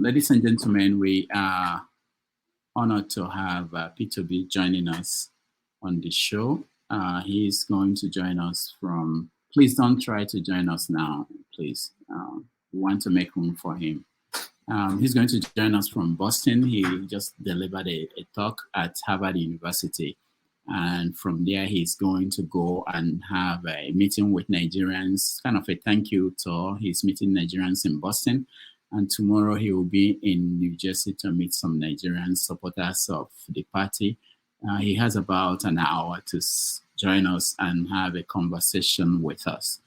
Ladies and gentlemen, we are honored to have Peter B joining us on the show. He is going to join us from, please don't try to join us now, please. We want to make room for him. He's going to join us from Boston. He just delivered a talk at Harvard University. And from there, he's going to go and have a meeting with Nigerians, kind of a thank you tour. He's meeting Nigerians in Boston. And tomorrow he will be in New Jersey to meet some Nigerian supporters of the party. He has about an hour to join us and have a conversation with us.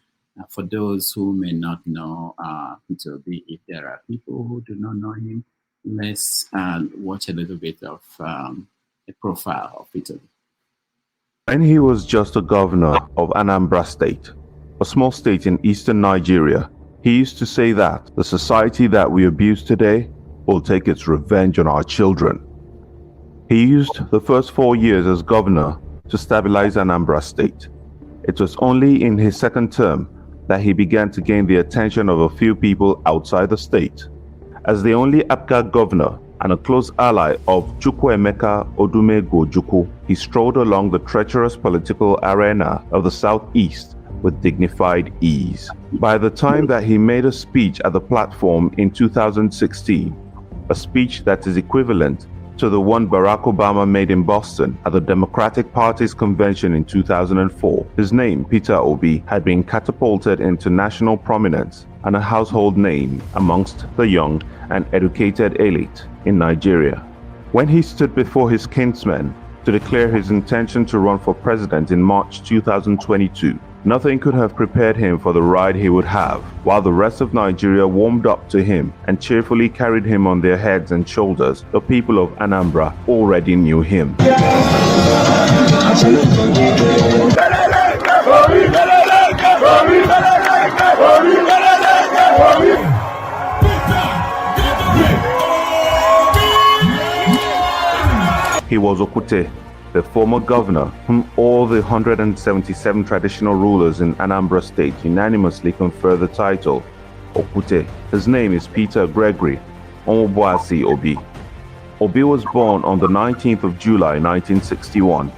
For those who may not know Peter B, if there are people who do not know him, let's watch a little bit of a profile of Peter B. When he was just a governor of Anambra State, a small state in eastern Nigeria, he used to say that the society that we abuse today will take its revenge on our children. He used the first 4 years as governor to stabilize Anambra State. It was only in his second term that he began to gain the attention of a few people outside the state. As the only APGA governor and a close ally of Chukwuemeka Odumegwu, he strolled along the treacherous political arena of the southeast with dignified ease. By the time that he made a speech at the platform in 2016, a speech that is equivalent to the one Barack Obama made in Boston at the Democratic Party's convention in 2004, his name, Peter Obi, had been catapulted into national prominence and a household name amongst the young and educated elite in Nigeria. When he stood before his kinsmen to declare his intention to run for president in March 2022, nothing could have prepared him for the ride he would have, while the rest of Nigeria warmed up to him and cheerfully carried him on their heads and shoulders. The people of Anambra already knew him. He was Okute, the former governor whom all the 177 traditional rulers in Anambra State unanimously confer the title Okute. His name is Peter Gregory Onwubuasi Obi. Obi was born on the 19th of July 1961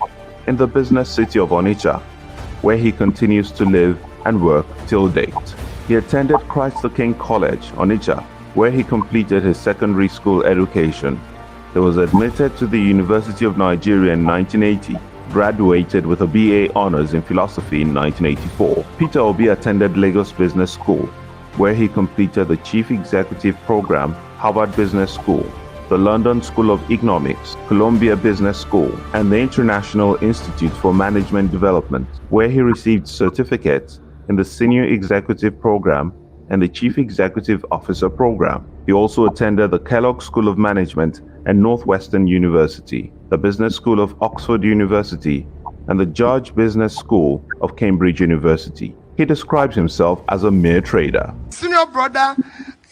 in the business city of Onitsha, where he continues to live and work till date. He attended Christ the King College, Onitsha, where he completed his secondary school education. He was admitted to the University of Nigeria in 1980, graduated with a BA Honours in Philosophy in 1984. Peter Obi attended Lagos Business School, where he completed the Chief Executive Program, Harvard Business School, the London School of Economics, Columbia Business School, and the International Institute for Management Development, where he received certificates in the Senior Executive Program and the Chief Executive Officer Program. He also attended the Kellogg School of Management and Northwestern University, the Business School of Oxford University, and the George Business School of Cambridge University. He describes himself as a mere trader. Senior brother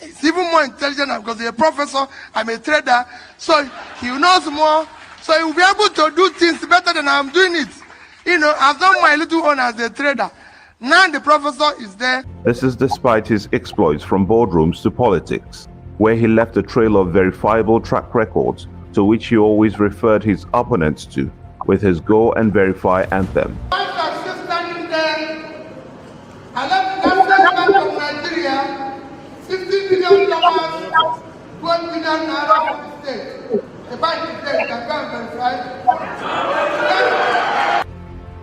is even more intelligent because he's a professor, I'm a trader, so he knows more, so he will be able to do things better than I'm doing it. You know, I've done my little own as a trader. Now the professor is there. This is despite his exploits from boardrooms to politics, where he left a trail of verifiable track records to which he always referred his opponents to with his Go and Verify anthem. I left the Bank of Nigeria, $50 billion, $1 billion for the state. The bank is there, you can go and verify.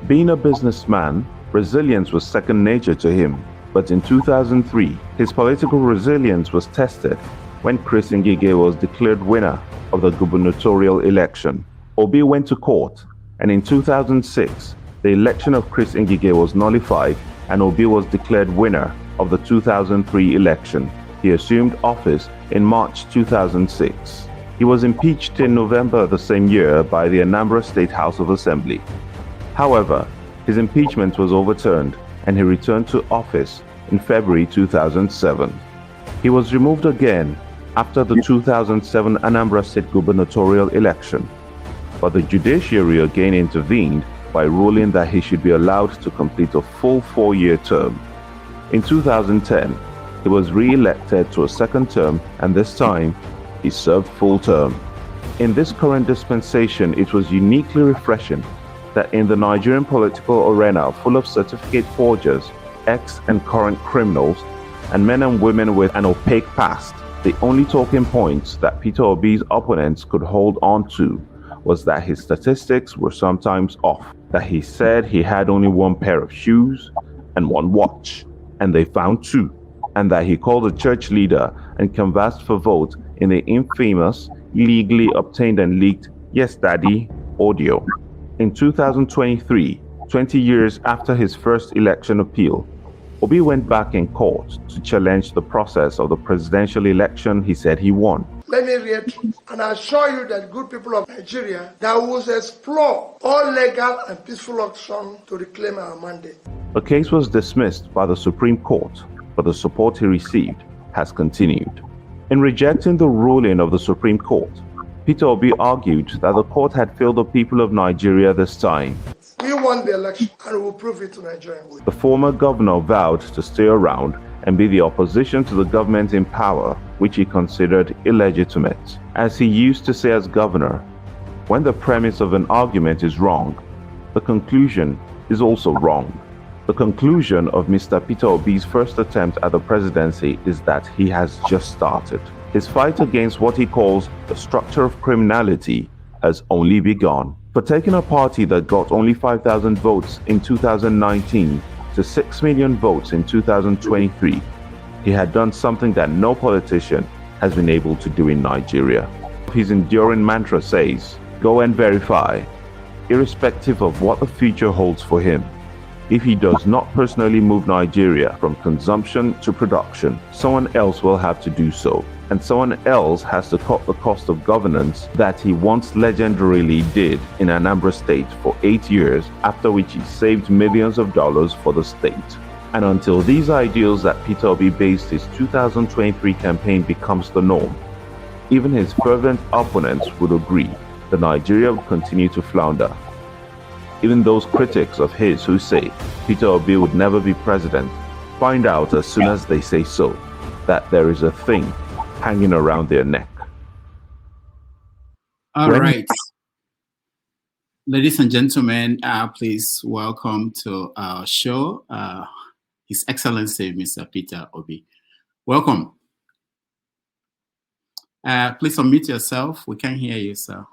Being a businessman, resilience was second nature to him. But in 2003, his political resilience was tested when Chris Ngige was declared winner of the gubernatorial election. Obi went to court, and in 2006, the election of Chris Ngige was nullified and Obi was declared winner of the 2003 election. He assumed office in March 2006. He was impeached in November the same year by the Anambra State House of Assembly. However, his impeachment was overturned and he returned to office in February 2007. He was removed again after the 2007 Anambra State gubernatorial election, but the Judiciary again intervened by ruling that he should be allowed to complete a full 4-year term. In 2010, He was re-elected to a second term, and this time, he served full term. In this current dispensation, it was uniquely refreshing that in the Nigerian political arena full of certificate forgers, ex and current criminals, and men and women with an opaque past, the only talking points that Peter Obi's opponents could hold on to was that his statistics were sometimes off, that he said he had only one pair of shoes and one watch, and they found two, and that he called a church leader and canvassed for vote in the infamous, illegally obtained and leaked Yes Daddy audio. In 2023, 20 years after his first election appeal, Obi went back in court to challenge the process of the presidential election he said he won. Let me reiterate and assure you that good people of Nigeria that will explore all legal and peaceful options to reclaim our mandate. The case was dismissed by the Supreme Court, but the support he received has continued. In rejecting the ruling of the Supreme Court, Peter Obi argued that the court had failed the people of Nigeria this time. We won the election and we will prove it to Nigerians. The former governor vowed to stay around and be the opposition to the government in power, which he considered illegitimate. As he used to say as governor, when the premise of an argument is wrong, the conclusion is also wrong. The conclusion of Mr. Peter Obi's first attempt at the presidency is that he has just started. His fight against what he calls the structure of criminality has only begun. For taking a party that got only 5,000 votes in 2019 to 6 million votes in 2023, he had done something that no politician has been able to do in Nigeria. His enduring mantra says, "Go and verify," irrespective of what the future holds for him. If he does not personally move Nigeria from consumption to production, someone else will have to do so. And someone else has to cut the cost of governance that he once legendarily did in Anambra State for 8 years, after which he saved millions of dollars for the state. And until these ideals that Peter Obi based his 2023 campaign becomes the norm, even his fervent opponents would agree that Nigeria will continue to flounder. Even those critics of his who say Peter Obi would never be president find out as soon as they say so that there is a thing hanging around their neck. All right. Ladies and gentlemen, please welcome to our show, His Excellency, Mr. Peter Obi. Welcome. Please unmute yourself. We can hear you, sir.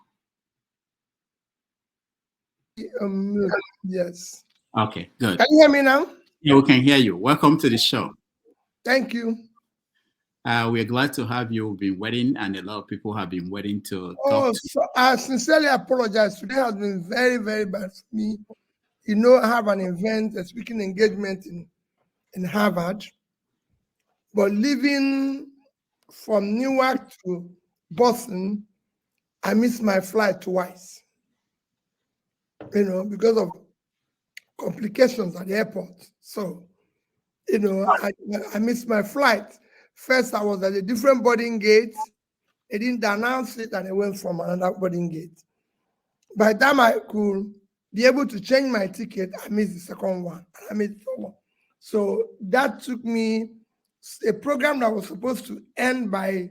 Yes. Okay, good. Can you hear me now? Yeah, we can hear you. Welcome to the show. Thank you. We are glad to have you. We've been waiting, and a lot of people have been waiting to talk to you. So I sincerely apologize. Today has been very, very bad for me. You know, I have an event, a speaking engagement in Harvard, but leaving from Newark to Boston, I missed my flight twice, you know, because of complications at the airport. So, you know, I missed my flight. First, I was at a different boarding gate. They didn't announce it, and I went from another boarding gate. By the time I could be able to change my ticket, I missed the second one. I missed the third one. So that took me, a program that was supposed to end by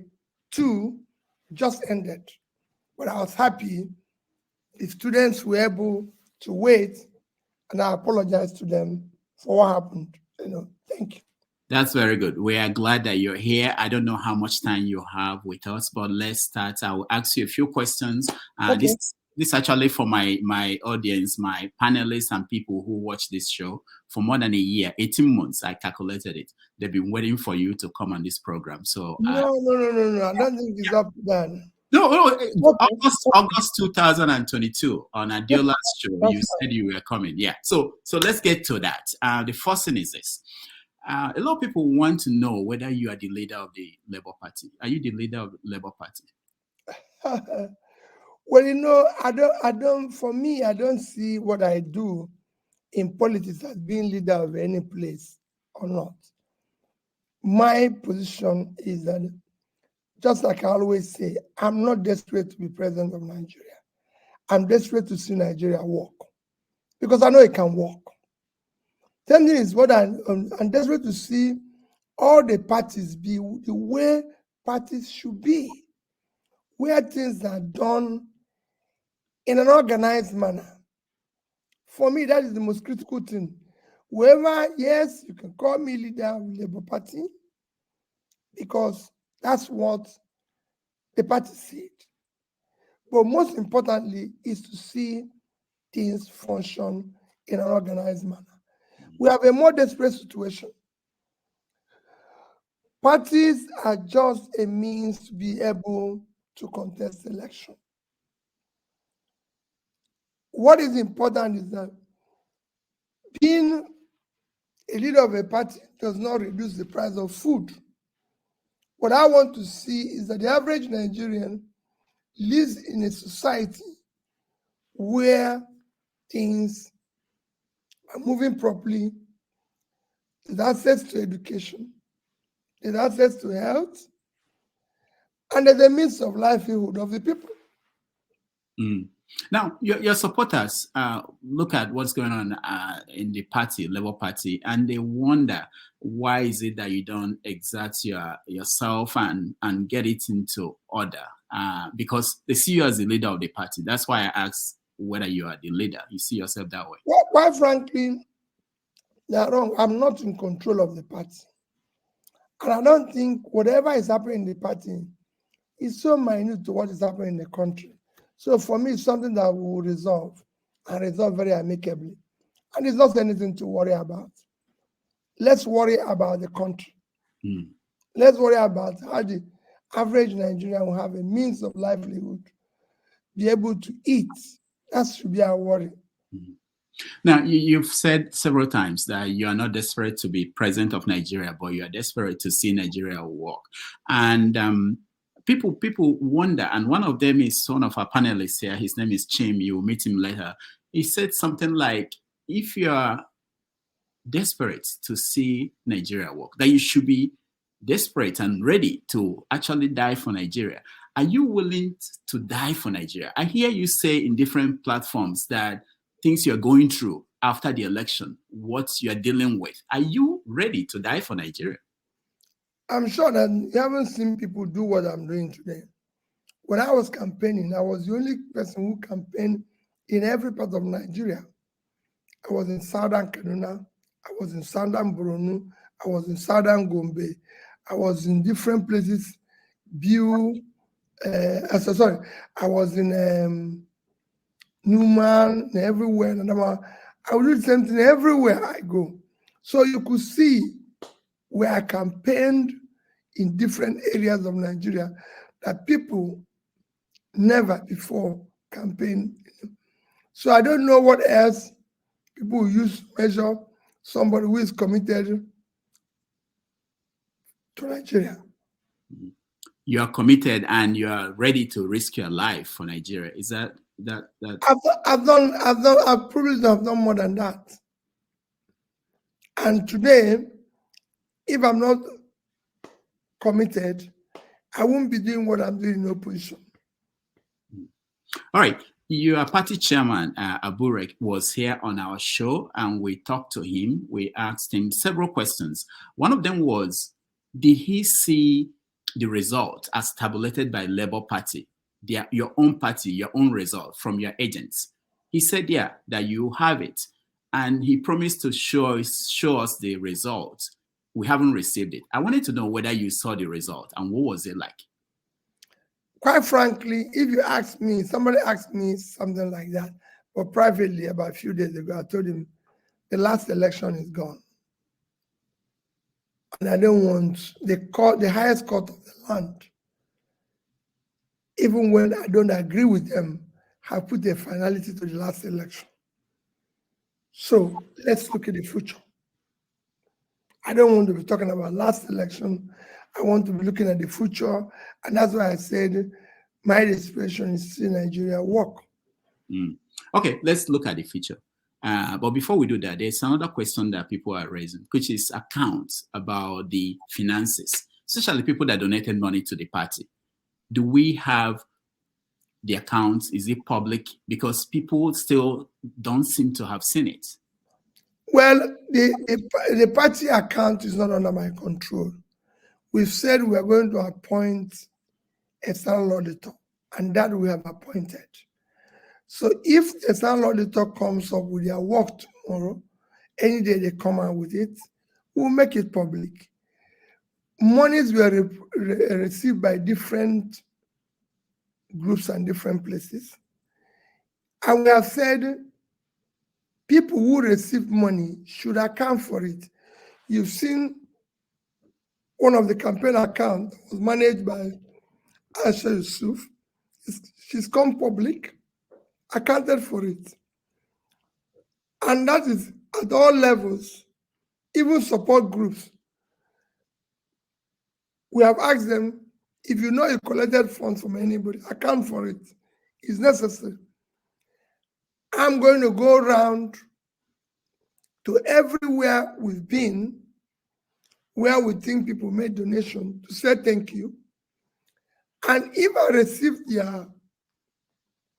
2 just ended. But I was happy the students were able to wait, and I apologize to them for what happened. You know, thank you. That's very good. We are glad that you're here. I don't know how much time you have with us, but let's start. I will ask you a few questions. Okay. This actually for my audience, my panelists and people who watch this show for more than a year, 18 months, I calculated it. They've been waiting for you to come on this program. So No. I don't think it's up to that. No, Okay. August 2022 on Adiola's show, you said you were coming. Yeah. So let's get to that. The first thing is this. A lot of people want to know whether you are the leader of the Labour Party. Are you the leader of the Labour Party? Well, you know, for me, I don't see what I do in politics as being leader of any place or not. My position is that, just like I always say, I'm not desperate to be president of Nigeria. I'm desperate to see Nigeria work because I know it can work. Then is what I'm desperate to see all the parties be the way parties should be, where things are done in an organized manner. For me, that is the most critical thing. Whoever, yes, you can call me leader of Labour Party, because that's what the party said. But most importantly is to see things function in an organized manner. We have a more desperate situation. Parties are just a means to be able to contest election. What is important is that being a leader of a party does not reduce the price of food. What I want to see is that the average Nigerian lives in a society where things are moving properly, there's access to education, there's access to health, and there's a means of livelihood of the people. Now, your supporters look at what's going on in the party, Labour Party, and they wonder why is it that you don't exert yourself and get it into order? Because they see you as the leader of the party. That's why I asked whether you are the leader. You see yourself that way? Well, quite frankly, they're wrong. I'm not in control of the party. And I don't think whatever is happening in the party is so minute to what is happening in the country. So for me, it's something that we will resolve, and resolve very amicably. And it's not anything to worry about. Let's worry about the country. Let's worry about how the average Nigerian will have a means of livelihood, be able to eat. That should be our worry. Now, you've said several times that you are not desperate to be president of Nigeria, but you are desperate to see Nigeria work. And people wonder, and one of them is one of our panelists here. His name is Chim. You will meet him later. He said something like, if you are desperate to see Nigeria work, that you should be desperate and ready to actually die for Nigeria. Are you willing to die for Nigeria? I hear you say in different platforms that things you're going through after the election, what you're dealing with. Are you ready to die for Nigeria? I'm sure that you haven't seen people do what I'm doing today. When I was campaigning, I was the only person who campaigned in every part of Nigeria. I was in southern Kaduna, I was in southern Borno, I was in southern Gombe, I was in different places, I was in Newman, everywhere. I would do the same thing everywhere I go. So you could see where I campaigned in different areas of Nigeria that people never before campaigned. So I don't know what else people use to measure somebody who is committed to Nigeria. You are committed and you are ready to risk your life for Nigeria. Is that? I've probably done more than that. And today, if I'm not committed, I won't be doing what I'm doing in opposition. All right. Your party chairman, Aburek, was here on our show and we talked to him. We asked him several questions. One of them was, did he see the result as tabulated by Labour Party, your own party, your own result from your agents? He said, yeah, that you have it. And he promised to show us the result. We haven't received it. I wanted to know whether you saw the result and what was it like? Quite frankly, if you ask me, somebody asked me something like that, but privately about a few days ago, I told him the last election is gone. And I don't want the highest court of the land, even when I don't agree with them, have put a finality to the last election. So let's look at the future. I don't want to be talking about last election. I want to be looking at the future. And that's why I said my desperation is to see Nigeria work. Okay, let's look at the future. But before we do that, there's another question that people are raising, which is accounts about the finances, especially people that donated money to the party. Do we have the accounts? Is it public? Because people still don't seem to have seen it. Well, the party account is not under my control. We've said we are going to appoint a external auditor, and that we have appointed. So if the external auditor comes up with their work tomorrow, any day they come out with it, we'll make it public. Monies were received by different groups and different places. And we have said people who receive money should account for it. You've seen one of the campaign accounts was managed by Aisha Yusuf. She's come public, accounted for it. And that is at all levels, even support groups. We have asked them, if you know you collected funds from anybody, account for it. It's necessary. I'm going to go around to everywhere we've been, where we think people made donation, to say thank you. And if I receive their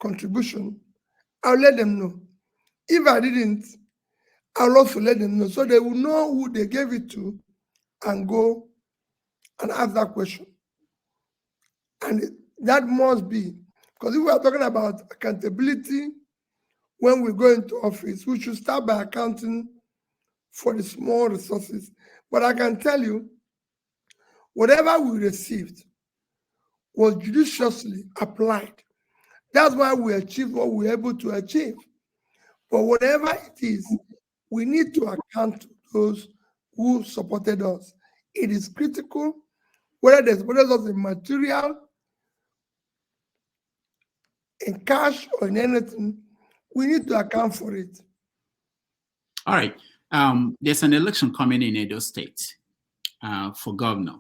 contribution, I'll let them know. If I didn't, I'll also let them know, so they will know who they gave it to and go and ask that question. And that must be, because if we are talking about accountability when we go into office, we should start by accounting for the small resources. But I can tell you, whatever we received was judiciously applied. That's why we achieved what we were able to achieve. But whatever it is, we need to account to those who supported us. It is critical, whether they supported us in material, in cash, or in anything, we need to account for it. All right. There's an election coming in Edo State for governor,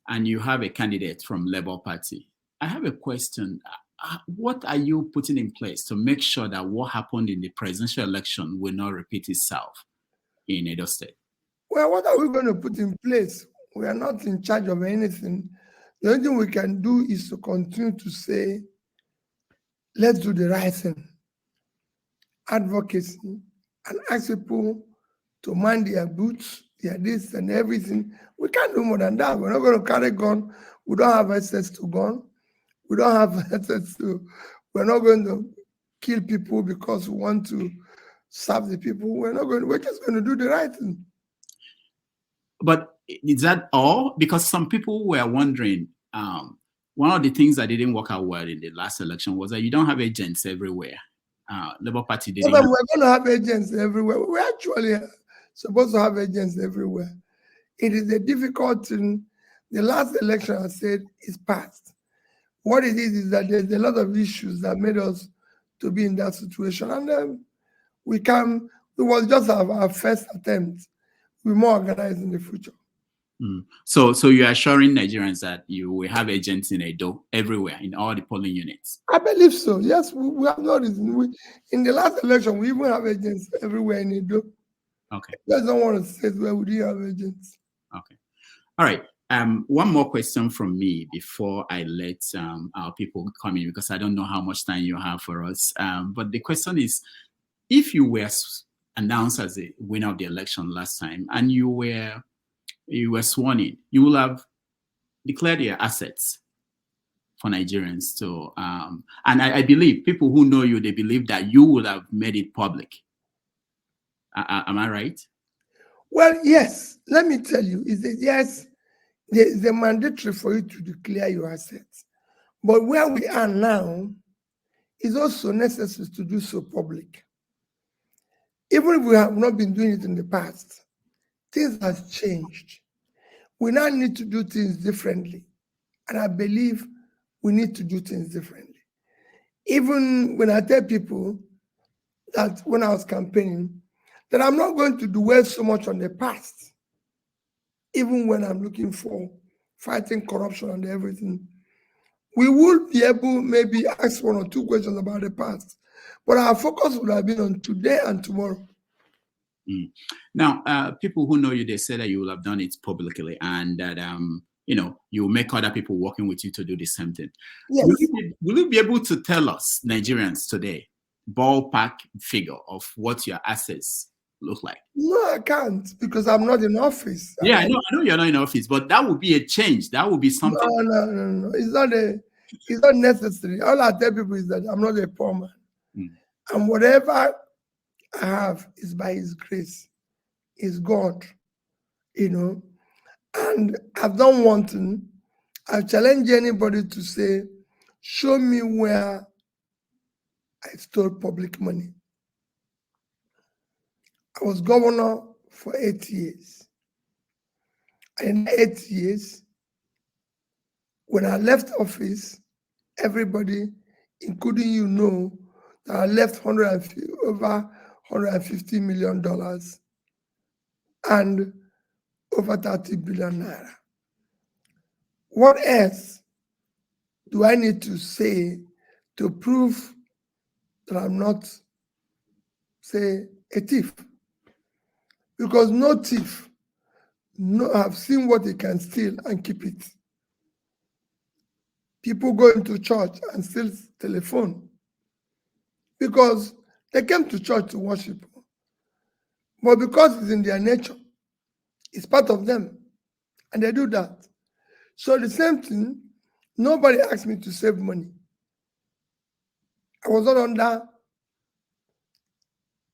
and you have a candidate from Labour Party. I have a question. What are you putting in place to make sure that what happened in the presidential election will not repeat itself in Edo State? Well, what are we going to put in place? We are not in charge of anything. The only thing we can do is to continue to say, let's do the right thing, advocacy, and ask people to mind their boots, their this and everything. We can't do more than that. We're not going to carry gun. We don't have access to gun. We don't have access to, we're not going to kill people because we want to serve the people. We're just going to do the right thing. But is that all? Because some people were wondering, one of the things that didn't work out well in the last election was that you don't have agents everywhere. Labour Party didn't. We're going to have agents everywhere. We're actually supposed to have agents everywhere. It is a difficult thing. The last election, I said, is past. What it is that there's a lot of issues that made us to be in that situation. And it was just our first attempt. We're more organized in the future. So you're assuring Nigerians that you will have agents in Edo everywhere, in all the polling units? I believe so. Yes, we have no reason. In the last election, we even have agents everywhere in Edo. Okay. That's not one of the states where we do have agents. Okay. All right. One more question from me before I let our people come in, because I don't know how much time you have for us. But the question is, if you were announced as the winner of the election last time and you were sworn in, you will have declared your assets for Nigerians to, and I believe people who know you, they believe that you would have made it public. Am I right? Well, yes. Let me tell you, yes, it's mandatory for you to declare your assets. But where we are now, it's also necessary to do so public. Even if we have not been doing it in the past, things have changed. We now need to do things differently. And I believe we need to do things differently. Even when I tell people that when I was campaigning, that I'm not going to dwell so much on the past, even when I'm looking for fighting corruption and everything. We will be able maybe ask one or two questions about the past, but our focus would have been on today and tomorrow. Now, people who know you, they say that you will have done it publicly and that, you will make other people working with you to do the same thing. Yes. Will you be able to tell us, Nigerians today, ballpark figure of what your assets look like? No, I can't because I'm not in office. Yeah, I know you're not in office, but that would be a change. That would be something. No. It's not necessary. All I tell people is that I'm not a poor man. And whatever I have is by his grace. Is God, And I've done one thing. I've challenged anybody to say, show me where I stole public money. I was governor for 8 years. And in 8 years, when I left office, everybody, including that I left over $150 million and over 30 billion naira. What else do I need to say to prove that I'm not, say, a thief? Because no thief have seen what he can steal and keep it. People go into church and steal telephone because they came to church to worship. But because it's in their nature, it's part of them, and they do that. So the same thing, nobody asked me to save money. I was not under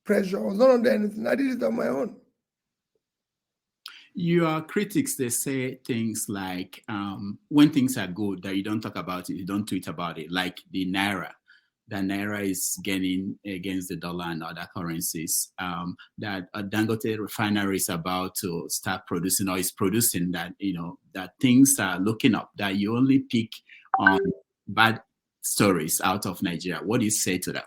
pressure. I was not under anything. I did it on my own. Your critics, they say things like, when things are good, that you don't talk about it, you don't tweet about it, like the Naira. The Naira is gaining against the dollar and other currencies. That a Dangote refinery is about to start producing, or is producing, that, that things are looking up, that you only pick on bad stories out of Nigeria. What do you say to that?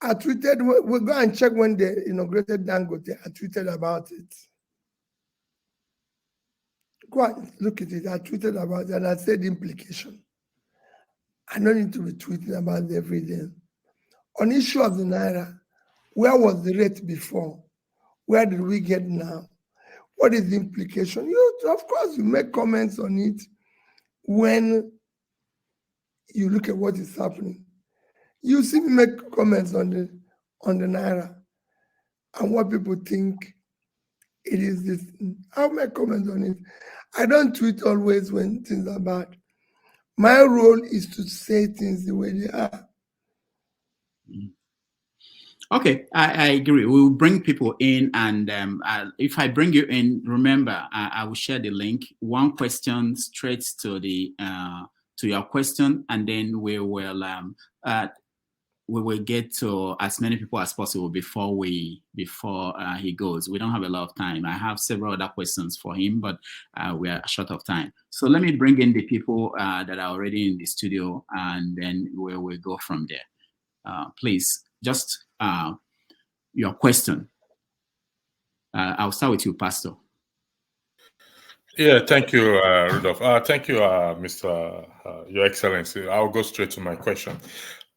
I tweeted, we'll go and check when they inaugurated Dangote. I tweeted about it. Go and look at it. I tweeted about it and I said the implication. I don't need to be tweeting about it every day. On issue of the Naira, where was the rate before? Where did we get now? What is the implication? Of course, you make comments on it when you look at what is happening. You see me make comments on the Naira and what people think it is this. I'll make comments on it. I don't tweet always when things are bad. My role is to say things the way they are. Okay, I agree. We'll bring people in, and if I bring you in, remember, I will share the link. One question straight to the to your question, and then we will get to as many people as possible before he goes. We don't have a lot of time. I have several other questions for him, but we are short of time. So let me bring in the people that are already in the studio, and then we'll go from there. Please, just your question. I'll start with you, Pastor. Yeah, thank you, Rudolf. Thank you, Mr. Your Excellency. I'll go straight to my question.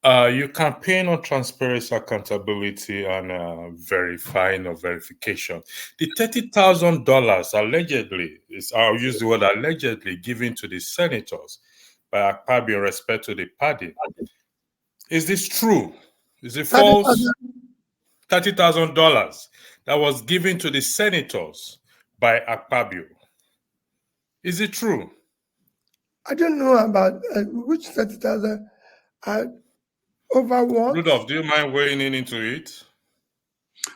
You campaign on transparency, accountability, and verifying or verification. The $30,000 allegedly, I'll use the word allegedly, given to the senators by Akpabio in respect to the pardon. Is this true? Is it false? $30,000 that was given to the senators by Akpabio. Is it true? I don't know about which 30,000. Over what? Rudolf, do you mind weighing in into it?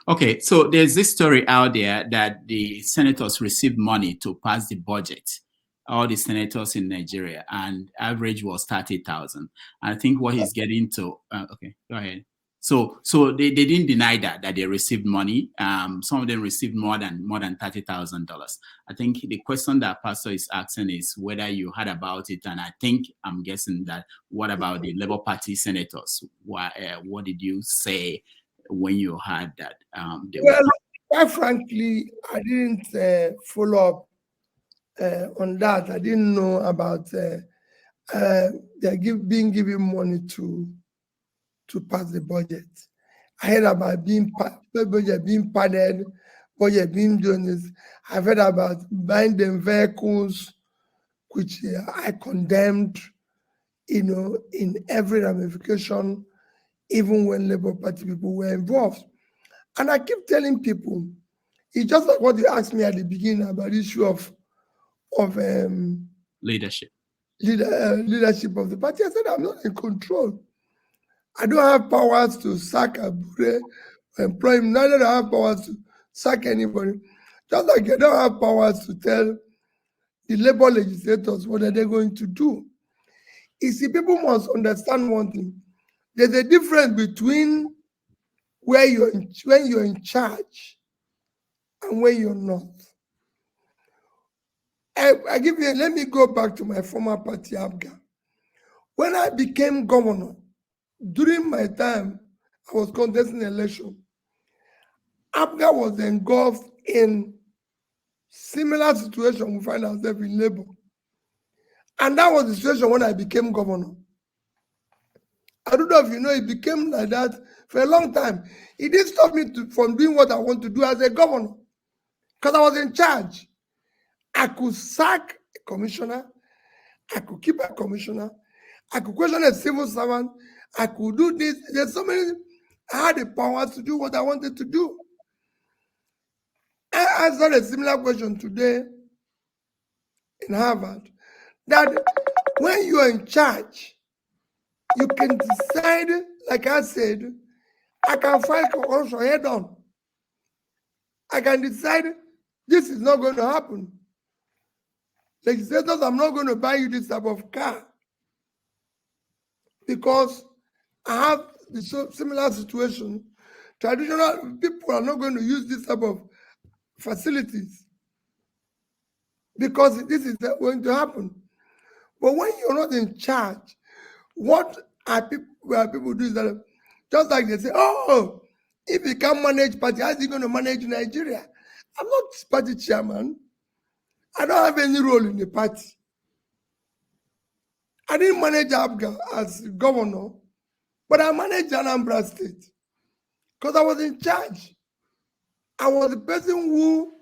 Okay, so there's this story out there that the senators received money to pass the budget. All the senators in Nigeria, and average was 30,000. I think what he's getting to. Okay, go ahead. So they didn't deny that they received money. Some of them received more than $30,000. I think the question that Pastor is asking is whether you heard about it, and I'm guessing that what about the Labour Party senators? What did you say when you heard that? Quite frankly, I didn't follow up on that. I didn't know about they're being given money to pass the budget. I heard about budget being padded, budget being doing this. I've heard about buying them vehicles, which I condemned, in every ramification, even when Labour Party people were involved. And I keep telling people, it's just like what you asked me at the beginning about the issue of leadership. Leadership of the party. I said, I'm not in control. I don't have powers to sack Abure, employ him. Neither do I have powers to sack anybody. Just like I don't have powers to tell the labor legislators what are they going to do. You see, people must understand one thing. There's a difference between when you're in charge and when you're not. Let me go back to my former party, ABGA. When I became governor, during my time, I was contesting an election. ABGA was engulfed in similar situation we find ourselves in labor. And that was the situation when I became governor. I don't know if you know, it became like that for a long time. It didn't stop me from doing what I want to do as a governor, because I was in charge. I could sack a commissioner, I could keep a commissioner, I could question a civil servant, I could do this. There's so many. I had the power to do what I wanted to do. I answered a similar question today in Harvard, that when you are in charge, you can decide, like I said, I can fight corruption head on. I can decide this is not going to happen. Legislators, I'm not going to buy you this type of car because I have the similar situation. Traditional people are not going to use this type of facilities because this is going to happen. But when you're not in charge, what people do is that just like they say, oh, if he can't manage party, how is he going to manage Nigeria? I'm not party chairman. I don't have any role in the party. I didn't manage ABGA as governor, but I managed Anambra State because I was in charge. I was the person who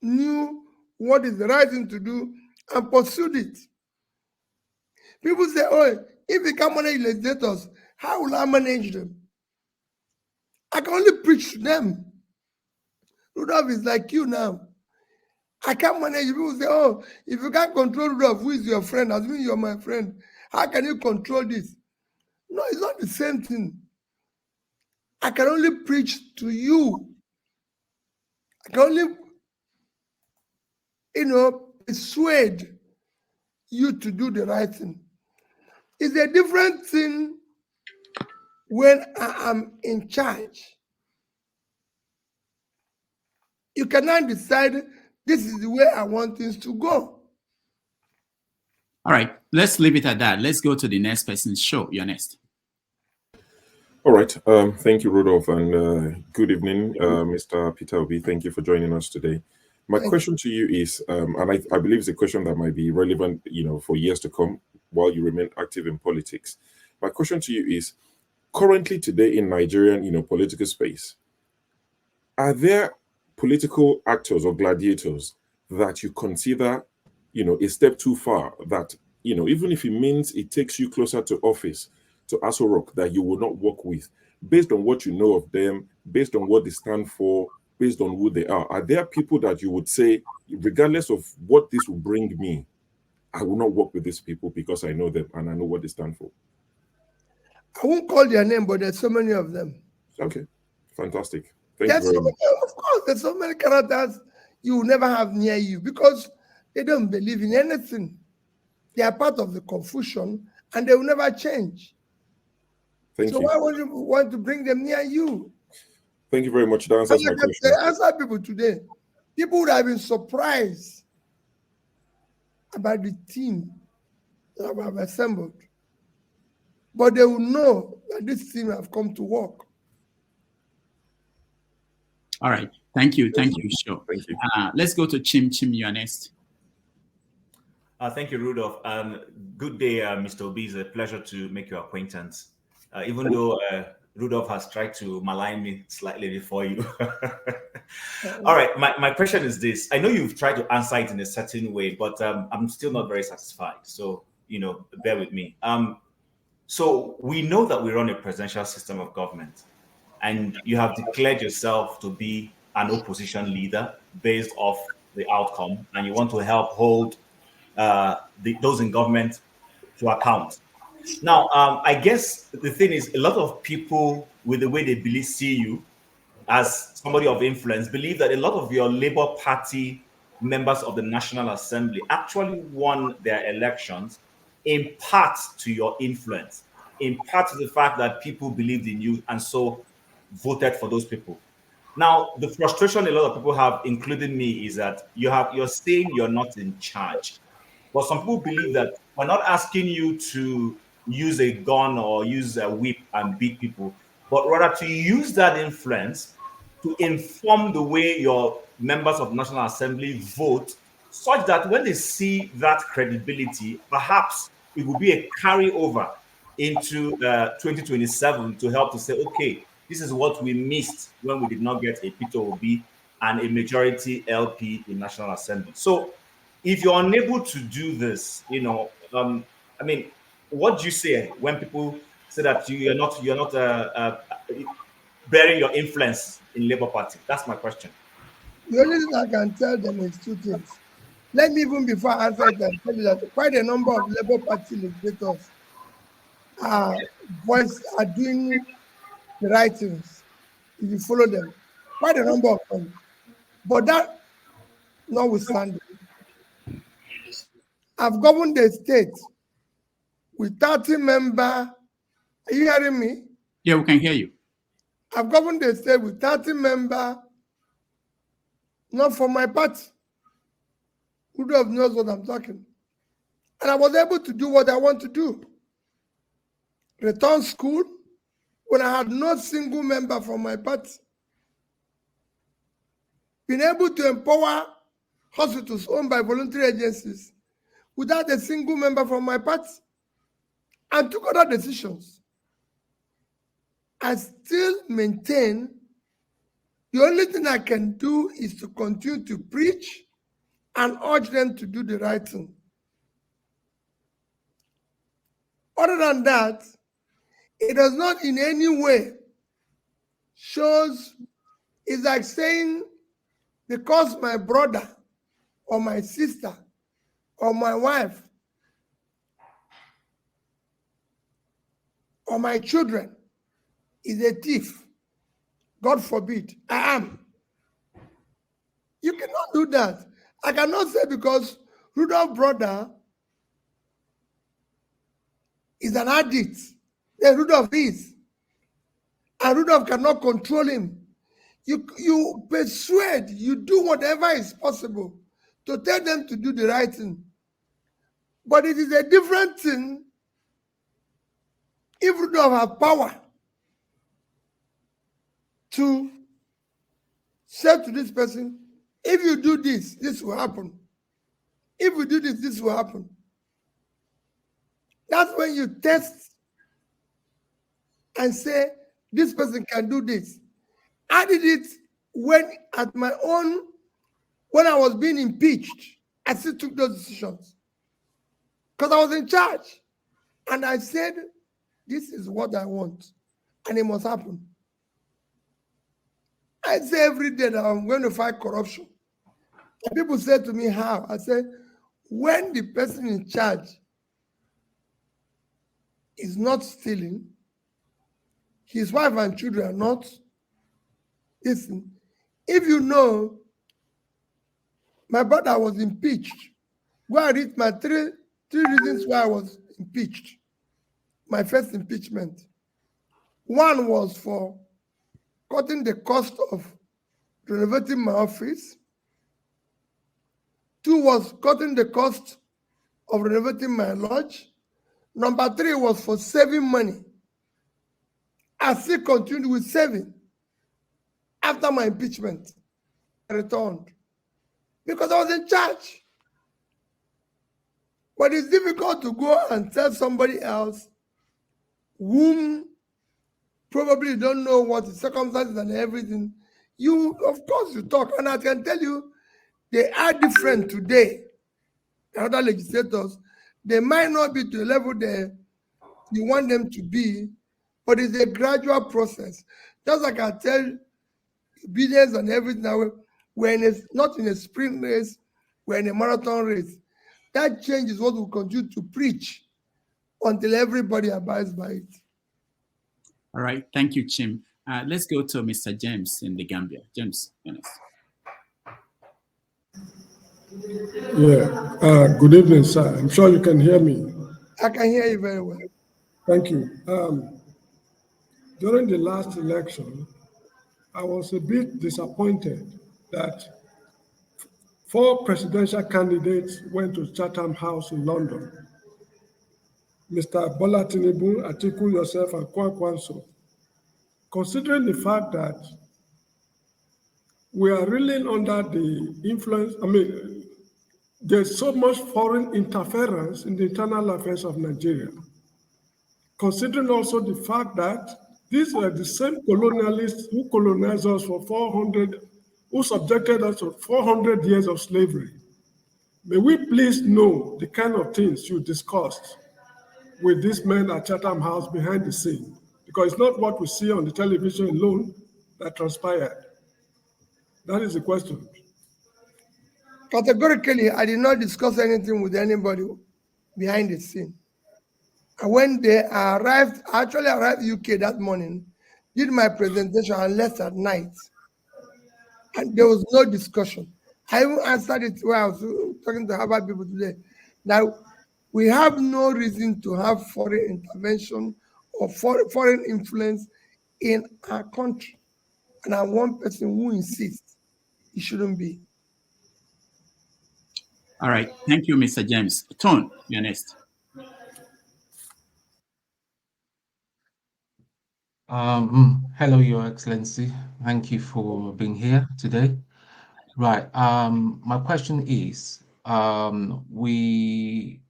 knew what is the right thing to do and pursued it. People say, oh, if we can't manage legislators, how will I manage them? I can only preach to them. Rudolf is like you now. I can't manage. People say, oh, if you can't control Rudolf, who is your friend? As me, you're my friend. How can you control this? No, it's not the same thing. I can only preach to you. I can only, persuade you to do the right thing. It's a different thing when I am in charge. You cannot decide this is the way I want things to go. All right, let's leave it at that. Let's go to the next person's show. You're next. All right. Thank you, Rudolf, and good evening, Mr. Peter Obi. Thank you for joining us today. My question to you is, and I believe it's a question that might be relevant, for years to come while you remain active in politics. My question to you is, currently today in Nigerian, political space, are there political actors or gladiators that you consider, a step too far, that, even if it means it takes you closer to office, to Aso Rock, that you will not work with, based on what you know of them, based on what they stand for, based on who they are? Are there people that you would say, regardless of what this will bring me, I will not work with these people because I know them and I know what they stand for? I won't call their name, but there's so many of them. Okay, fantastic. Thank you very much. Of course, there's so many characters you will never have near you because they don't believe in anything. They are part of the confusion and they will never change. Thank you. Why would you want to bring them near you? Thank you very much. That answers my question. Answer people today. People would have been surprised about the team that we have assembled. But they will know that this team have come to work. All right. Thank you. Thank you, Sure. Thank you. Let's go to Chim. Chim, you are next. Thank you, Rudolf. Good day, Mr. Obi. It's a pleasure to make your acquaintance. Even though Rudolf has tried to malign me slightly before you. All right, my question is this. I know you've tried to answer it in a certain way, but I'm still not very satisfied. So, bear with me. So we know that we run a presidential system of government. and you have declared yourself to be an opposition leader based off the outcome, and you want to help hold those in government to account. Now, I guess the thing is, a lot of people, with the way they believe, see you as somebody of influence, believe that a lot of your Labour Party members of the National Assembly actually won their elections in part to your influence, in part to the fact that people believed in you and so voted for those people. Now, the frustration a lot of people have, including me, is that you're saying you're not in charge. But some people believe that we're not asking you to use a gun or use a whip and beat people, but rather to use that influence to inform the way your members of National Assembly vote, such that when they see that credibility, perhaps it will be a carryover into 2027 to help to say, okay, this is what we missed when we did not get a Peter Obi and a majority LP in National Assembly. So if you're unable to do this, I mean, what do you say when people say that you're not bearing your influence in Labour Party? That's my question. The only thing I can tell them is two things. Let me, even before I answer it, tell you that quite a number of Labour Party legislators are doing the right things. If you follow them, quite a number of them. But that notwithstanding, I've governed the state with 30 members. Are you hearing me? Yeah, we can hear you. I've governed the state with 30 members, not from my party. Rudolf knows what I'm talking. And I was able to do what I want to do. Return school when I had no single member from my party. Been able to empower hospitals owned by voluntary agencies without a single member from my party, and took other decisions. I still maintain the only thing I can do is to continue to preach and urge them to do the right thing. Other than that, it does not in any way shows, it's like saying because my brother or my sister or my wife or my children is a thief. God forbid, I am. You cannot do that. I cannot say because Rudolph's brother is an addict, then Rudolph is. And Rudolph cannot control him. You persuade, you do whatever is possible to tell them to do the right thing. But it is a different thing if Rudolph have power to say to this person, if you do this, this will happen. If you do this, this will happen. That's when you test and say, this person can do this. I did it when I was being impeached. I still took those decisions because I was in charge. And I said, this is what I want, and it must happen. I say every day that I'm going to fight corruption. And people say to me, how? I say, when the person in charge is not stealing, his wife and children are not. Listen, if you know my brother was impeached, go and read my three reasons why I was impeached. My first impeachment. One was for cutting the cost of renovating my office. Two was cutting the cost of renovating my lodge. Number three was for saving money. I still continued with saving after my impeachment. I returned because I was in charge. But it's difficult to go and tell somebody else whom probably don't know what the circumstances and everything. You, of course, you talk, and I can tell you they are different today. Other legislators, they might not be to the level you want them to be, but it's a gradual process. Just like I tell obedience and everything, not in a sprint race, we're in a marathon race. That change is what we continue to preach until everybody abides by it. All right, thank you, Chim. Let's go to Mr. James in the Gambia. James, yes. Yeah, good evening, sir. I'm sure you can hear me. I can hear you very well. Thank you. During the last election, I was a bit disappointed that 4 presidential candidates went to Chatham House in London. Mr. Bola Tinubu, Atiku, yourself, and Kwankwanso. Considering the fact that we are really under the influence, there's so much foreign interference in the internal affairs of Nigeria. Considering also the fact that these were the same colonialists who colonized us for 400, who subjected us to 400 years of slavery. May we please know the kind of things you discussed with these men at Chatham House behind the scene, because it's not what we see on the television alone that transpired. That is the question. Categorically, I did not discuss anything with anybody behind the scene. And when they arrived, I actually arrived UK that morning, did my presentation and left at night. And there was no discussion. I even answered it when I was talking to Harvard people today. Now, we have no reason to have foreign intervention or foreign influence in our country. And I'm one person who insists it shouldn't be. All right, thank you, Mr. James. Tone, you're next. Hello, Your Excellency. Thank you for being here today. Right. My question is, we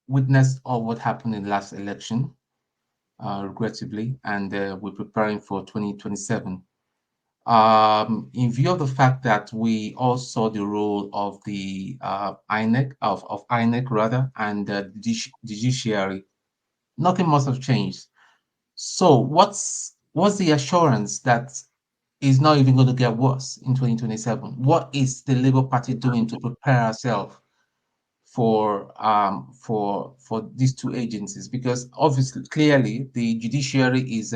witnessed all what happened in the last election, regrettably, and we're preparing for 2027. In view of the fact that we all saw the role of the INEC, of INEC rather, and the Judiciary, nothing must have changed. So what's the assurance that is not even going to get worse in 2027? What is the Labour Party doing to prepare ourselves for these 2 agencies? Because obviously, clearly, the Judiciary is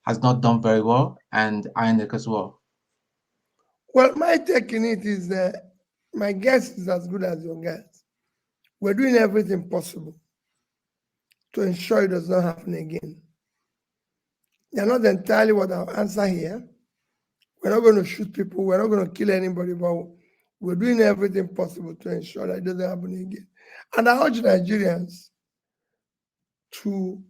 has not done very well, and INEC as well. Well, my take in it is that my guess is as good as your guess. We're doing everything possible to ensure it does not happen again. They're not entirely what I'll answer here. We're not going to shoot people. We're not going to kill anybody, but we're doing everything possible to ensure that it doesn't happen again. And I urge Nigerians to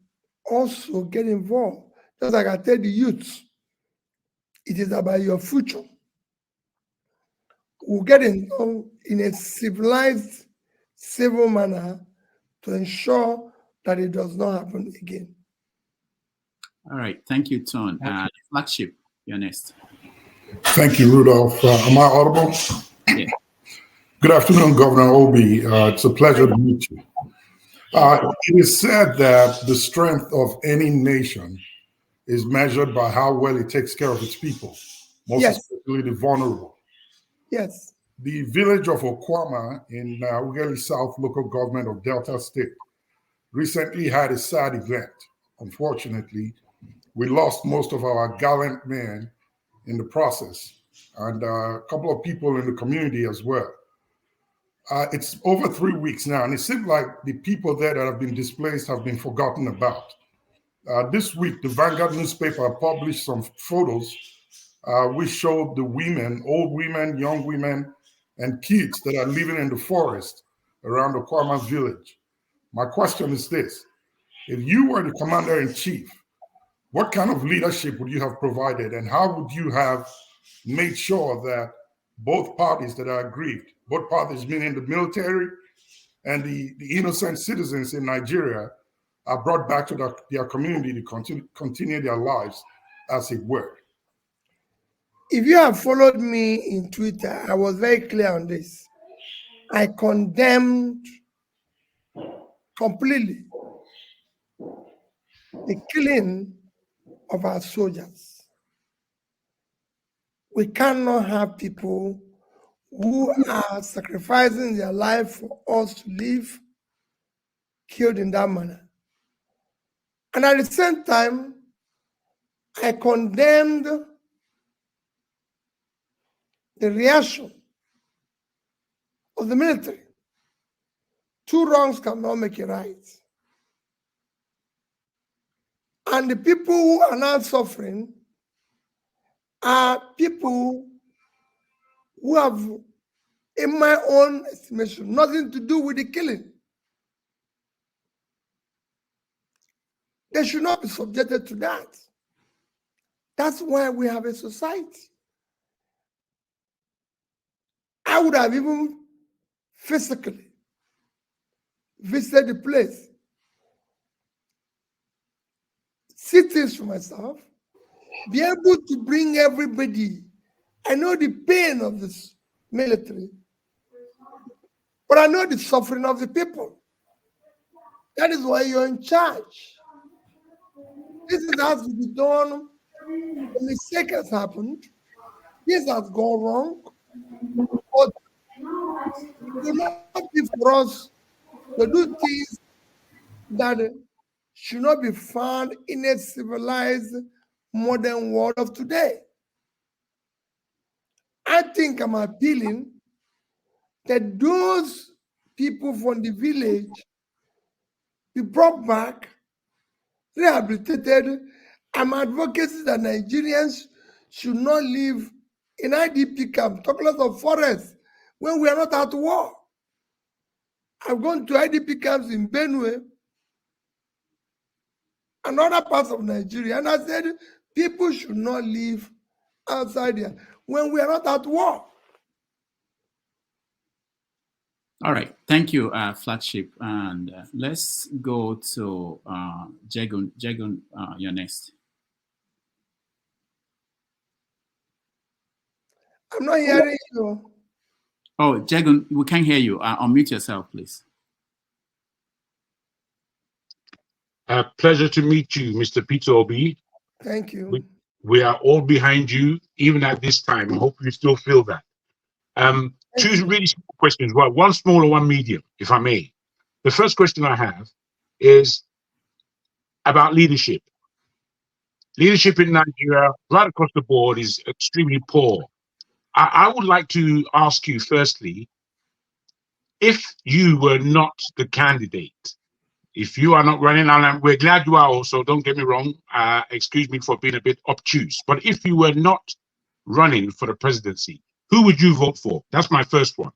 also get involved. Just like I tell the youth, it is about your future. We'll get involved in a civilized, civil manner to ensure that it does not happen again. All right, thank you, Tone. Flagship, you're next. Thank you, Rudolph. Am I audible? Yeah. Good afternoon, Governor Obi. It's a pleasure to meet you. It is said that the strength of any nation is measured by how well it takes care of its people, most especially the vulnerable. Yes. The village of Okwama in Ughelli South local government of Delta State recently had a sad event. Unfortunately, we lost most of our gallant men in the process, and a couple of people in the community as well. It's over 3 weeks now, and it seems like the people there that have been displaced have been forgotten about. This week, the Vanguard newspaper published some photos which showed the women, old women, young women, and kids that are living in the forest around Okwama village. My question is this: if you were the commander-in-chief, what kind of leadership would you have provided, and how would you have made sure that both parties that are aggrieved, both parties meaning the military and the innocent citizens in Nigeria, are brought back to their community to continue their lives as it were? If you have followed me in Twitter, I was very clear on this. I condemned completely the killing of our soldiers. We cannot have people who are sacrificing their life for us to live killed in that manner. And at the same time, I condemned the reaction of the military. Two wrongs cannot make it right. And the people who are not suffering are people who have, in my own estimation, nothing to do with the killing. They should not be subjected to that. That's why we have a society. I would have even physically visited the place, see things for myself, be able to bring everybody. I know the pain of this military, but I know the suffering of the people. That is why you're in charge. This has to be done. A mistake has happened. This has gone wrong. But it will not be for us to do things that should not be found in a civilized modern world of today. I think I'm appealing that those people from the village be brought back, rehabilitated. I'm advocating that Nigerians should not live in IDP camps, talk less of forests, when we are not at war. I've gone to IDP camps in Benue and other parts of Nigeria, and I said people should not live outside there when we are not at war. All right, thank you, Flagship. And let's go to Jegun. Jegun, you're next. I'm not hearing you. Oh, Jegun, we can't hear you. Unmute yourself, please. Pleasure to meet you, Mr. Peter Obi. Thank you. We are all behind you, even at this time. I hope you still feel that. Two really small questions. Well, one small and one medium, if I may. The first question I have is about leadership. Leadership in Nigeria, right across the board, is extremely poor. I would like to ask you, firstly, if you were not the candidate, if you are not running, and we're glad you are also, don't get me wrong, excuse me for being a bit obtuse, but if you were not running for the presidency, who would you vote for? That's my first one.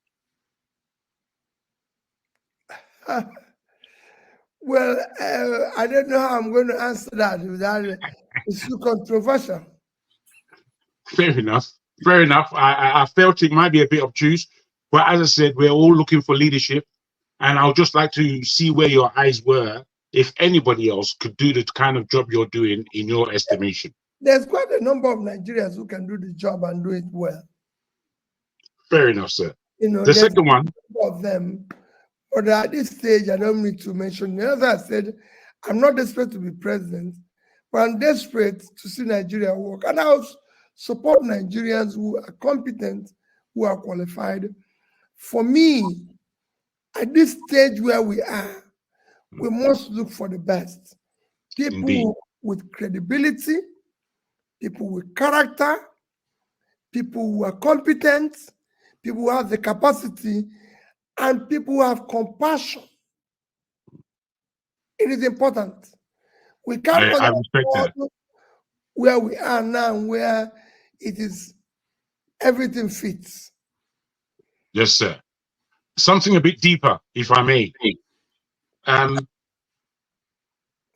Well, I don't know how I'm going to answer that. That is too controversial. Fair enough. Fair enough. I felt it might be a bit obtuse, but as I said, we're all looking for leadership, and I would just like to see where your eyes were if anybody else could do the kind of job you're doing in your estimation. There's quite a number of Nigerians who can do the job and do it well. Fair enough, sir. You know, the second one of them, but at this stage, I don't need to mention. As I said, I'm not desperate to be president, but I'm desperate to see Nigeria work. And I'll support Nigerians who are competent, who are qualified. For me, at this stage where we are, we must look for the best. People Indeed. with credibility, people with character, people who are competent, people who have the capacity, and people who have compassion. It is important. We can't I respect that. Where we are now, where it is everything fits. Yes, sir. Something a bit deeper, if I may.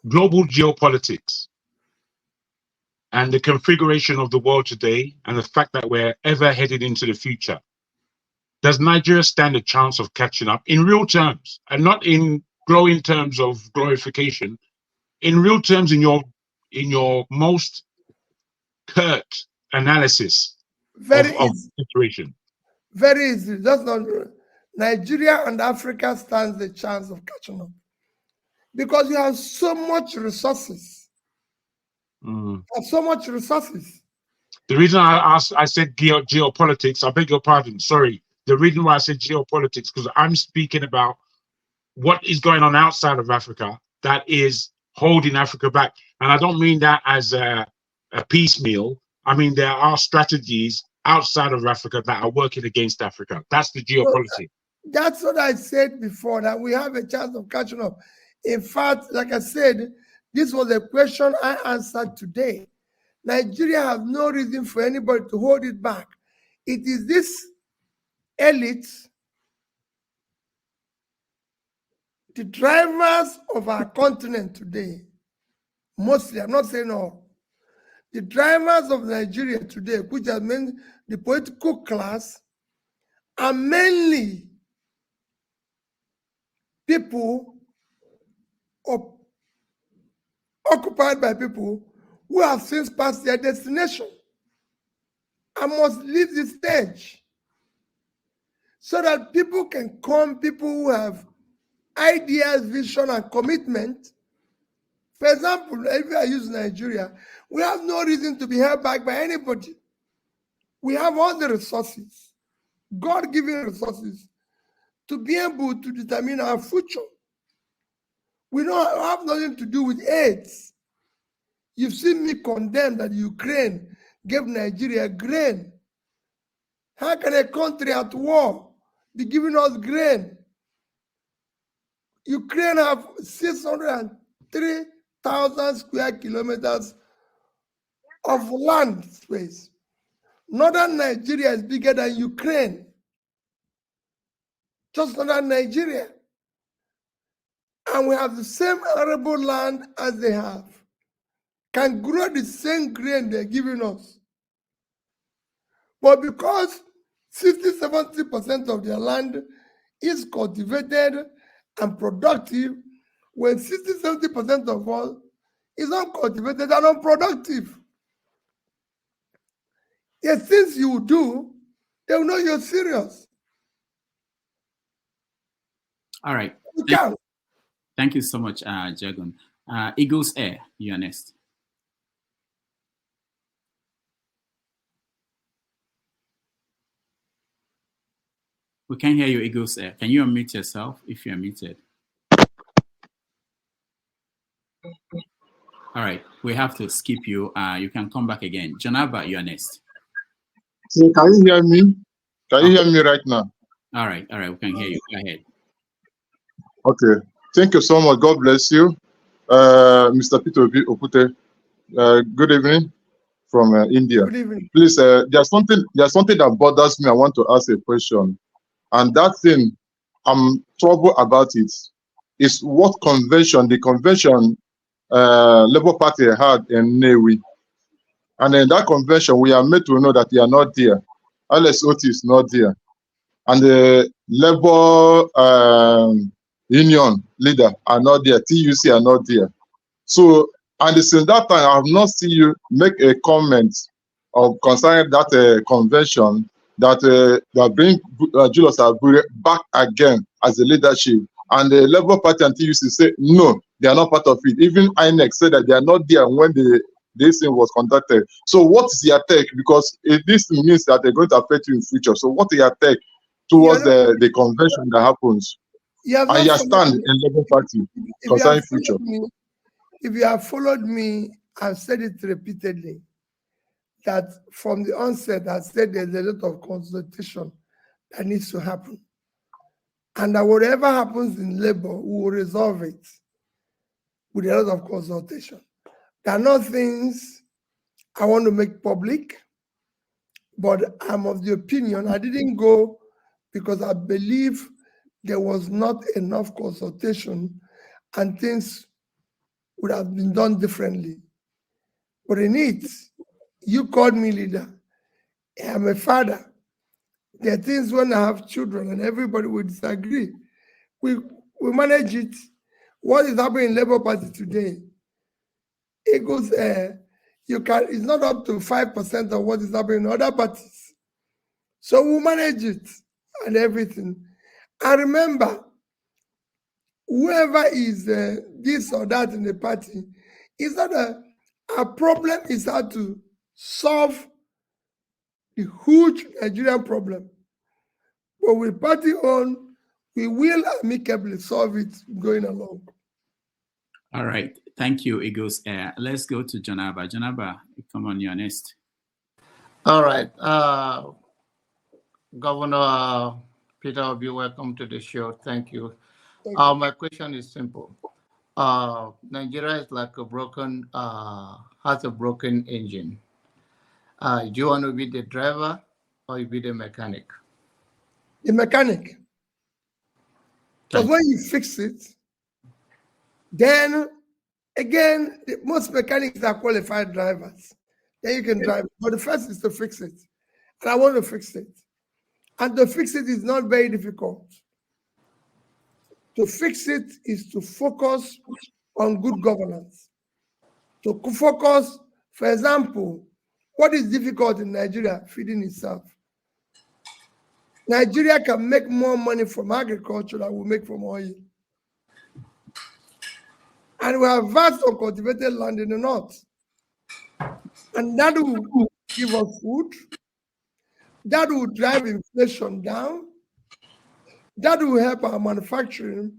Global geopolitics and the configuration of the world today, and the fact that we're ever headed into the future. Does Nigeria stand a chance of catching up in real terms, and not in glowing terms of glorification, in real terms, in your most curt analysis of the situation? Very easy. That's not Nigeria and Africa stands the chance of catching up. because you have so much resources. So much resources. The reason I said geopolitics, I beg your pardon, sorry. The reason why I said geopolitics, because I'm speaking about what is going on outside of Africa that is holding Africa back. And I don't mean that as a piecemeal. I mean, there are strategies outside of Africa that are working against Africa. That's the geopolitics. That's what I said before, that we have a chance of catching up. In fact, like I said, this was a question I answered today. Nigeria has no reason for anybody to hold it back. It is this elite, the drivers of our continent today, mostly, I'm not saying all, the drivers of Nigeria today, which have meant the political class, are mainly people occupied by people who have since passed their destination and must leave the stage so that people can come, people who have ideas, vision, and commitment. For example, if I use Nigeria, we have no reason to be held back by anybody. We have all the resources, God-given resources, to be able to determine our future. We don't have nothing to do with AIDS. You've seen me condemn that Ukraine gave Nigeria grain. How can a country at war be giving us grain? Ukraine have 603,000 square kilometers of land space. Northern Nigeria is bigger than Ukraine. Just northern Nigeria. And we have the same arable land as they have. Can grow the same grain they're giving us. But because 60-70% of their land is cultivated and productive, when 60-70% of all is uncultivated and unproductive. The things you do, they will know you're serious. All right. You Thank you so much, Jagun. Eagles Air, you're next. We can't hear you, Eagles Air. Can you unmute yourself if you're muted? All right, we have to skip you. You can come back again. Janaba, you're next. So can you hear me? Can you hear me right now? All right, we can hear you. Go ahead. Okay, thank you so much. God bless you. Mr. Peter Opute, good evening from India. Good evening. Please, there's something that bothers me. I want to ask a question. And that thing, I'm troubled about it, is what convention, the convention Labour Party had in Newi. And in that convention, we are made to know that they are not there. LSOT is not there. And the Labour Union leader are not there. TUC are not there. So, and since that time, I have not seen you make a comment of concerning that convention that bring Julius Abure back again as the leadership. And the Labour Party and TUC say, no, they are not part of it. Even INEC said that they are not there when this thing was conducted. So what is your take? Because this means that they're going to affect you in future. So what is your take towards the convention that happens? And your stand in Labour Party concerning future? If you have followed me, I've said it repeatedly, that from the onset, I said there's a lot of consultation that needs to happen. And that whatever happens in Labour, we will resolve it with a lot of consultation. There are not things I want to make public, but I'm of the opinion I didn't go because I believe there was not enough consultation and things would have been done differently. But in it, you called me leader. I'm a father. There are things when I have children and everybody will disagree. We manage it. What is happening in Labour Party today? It goes, it's not up to 5% of what is happening in other parties. So we manage it and everything. And remember, whoever is this or that in the party, is not a problem is how to solve the huge Nigerian problem. But with party on, we will amicably solve it going along. All right. Thank you, Eagles. Let's go to Janaba. Janaba, come on, you're next. All right. Governor Peter Obi, welcome to the show. Thank you. My question is simple. Nigeria is like a broken, has a broken engine. Do you want to be the driver or you be the mechanic? The mechanic. Because when you fix it, then again, most mechanics are qualified drivers. Then you can drive. But the first is to fix it. And I want to fix it. And to fix it is not very difficult. To fix it is to focus on good governance. To focus, for example, what is difficult in Nigeria? Feeding itself. Nigeria can make more money from agriculture than we make from oil. And we have vast uncultivated land in the north. And that will give us food. That will drive inflation down. That will help our manufacturing.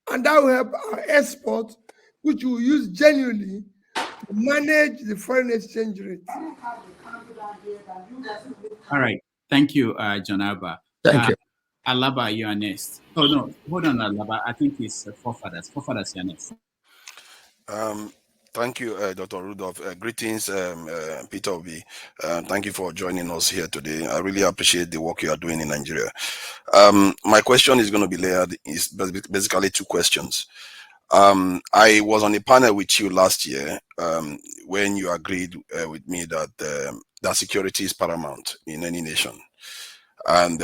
And that will help our export, which we will use genuinely to manage the foreign exchange rate. All right. Thank you, Janaba. Thank you. Alaba, you are next. Oh, no. Hold on, Alaba. I think it's Forefathers. Forefathers, you are next. Thank you, Dr. Rudolf. Greetings, Peter Obi. Thank you for joining us here today. I really appreciate the work you are doing in Nigeria. My question is going to be layered. It's basically two questions. I was on a panel with you last year when you agreed with me that that security is paramount in any nation. And,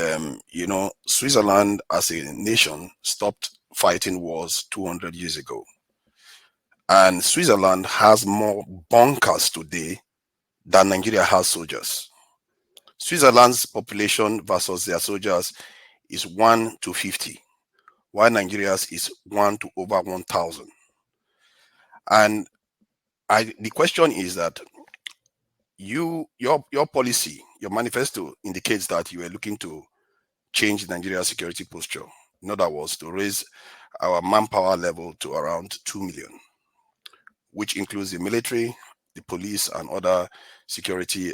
you know, Switzerland as a nation stopped fighting wars 200 years ago. And Switzerland has more bunkers today than Nigeria has soldiers. Switzerland's population versus their soldiers is 1 to 50, while Nigeria's is 1 to over 1,000. And the question is that your policy, your manifesto indicates that you are looking to change Nigeria's security posture. In other words, to raise our manpower level to around 2 million. Which includes the military, the police, and other security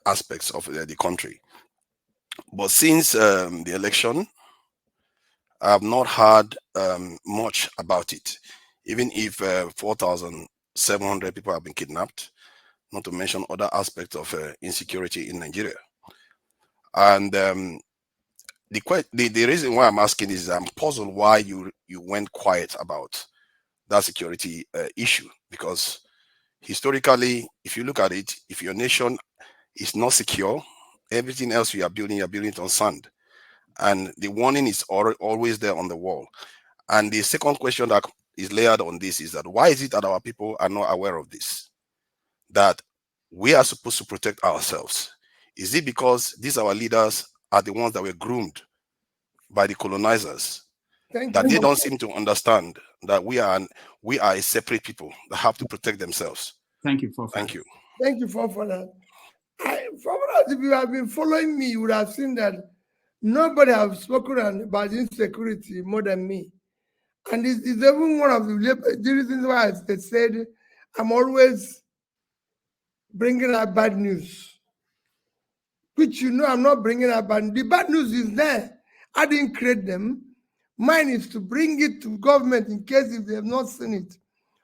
aspects of the country. But since the election, I have not heard much about it, even if 4,700 people have been kidnapped, not to mention other aspects of insecurity in Nigeria. And the reason why I'm asking is I'm puzzled why you went quiet about that security issue, because historically, if you look at it, if your nation is not secure, everything else you're building it on sand, and the warning is always there on the wall. And the second question that is layered on this is that why is it that our people are not aware of this, that we are supposed to protect ourselves? Is it because these our leaders are the ones that were groomed by the colonizers, that they don't seem to understand that we are a separate people that have to protect themselves? Thank you, for Thank you. Thank you for that. If you have been following me, you would have seen that nobody has spoken about insecurity more than me. And it's even one of the reasons why I said I'm always bringing up bad news. Which you know I'm not bringing up, and the bad news is there. I didn't create them. Mine is to bring it to government in case if they have not seen it.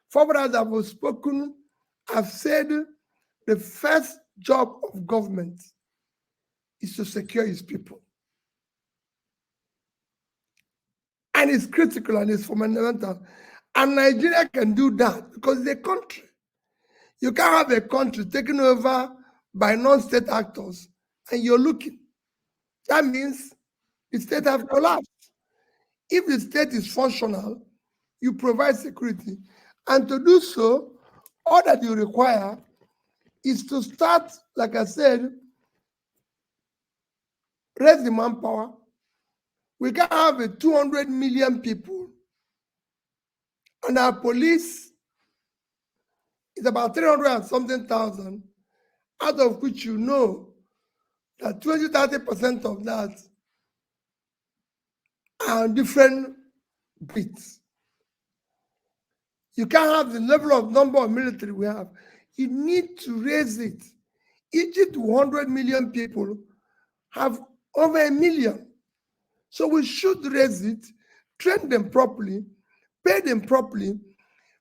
Forward I have spoken, I've said the first job of government is to secure its people. And it's critical and it's fundamental. And Nigeria can do that because it's a country. You can't have a country taken over by non-state actors and you're looking. That means the state have collapsed. If the state is functional, you provide security. And to do so, all that you require is to start, like I said, raise the manpower, We can have 200 million people, and our police is about 300 and something thousand, out of which you know that 20-30% of that are different breeds. You can't have the level of number of military we have. You need to raise it. Egypt, 100 million people, have over 1 million. So we should raise it, train them properly, pay them properly.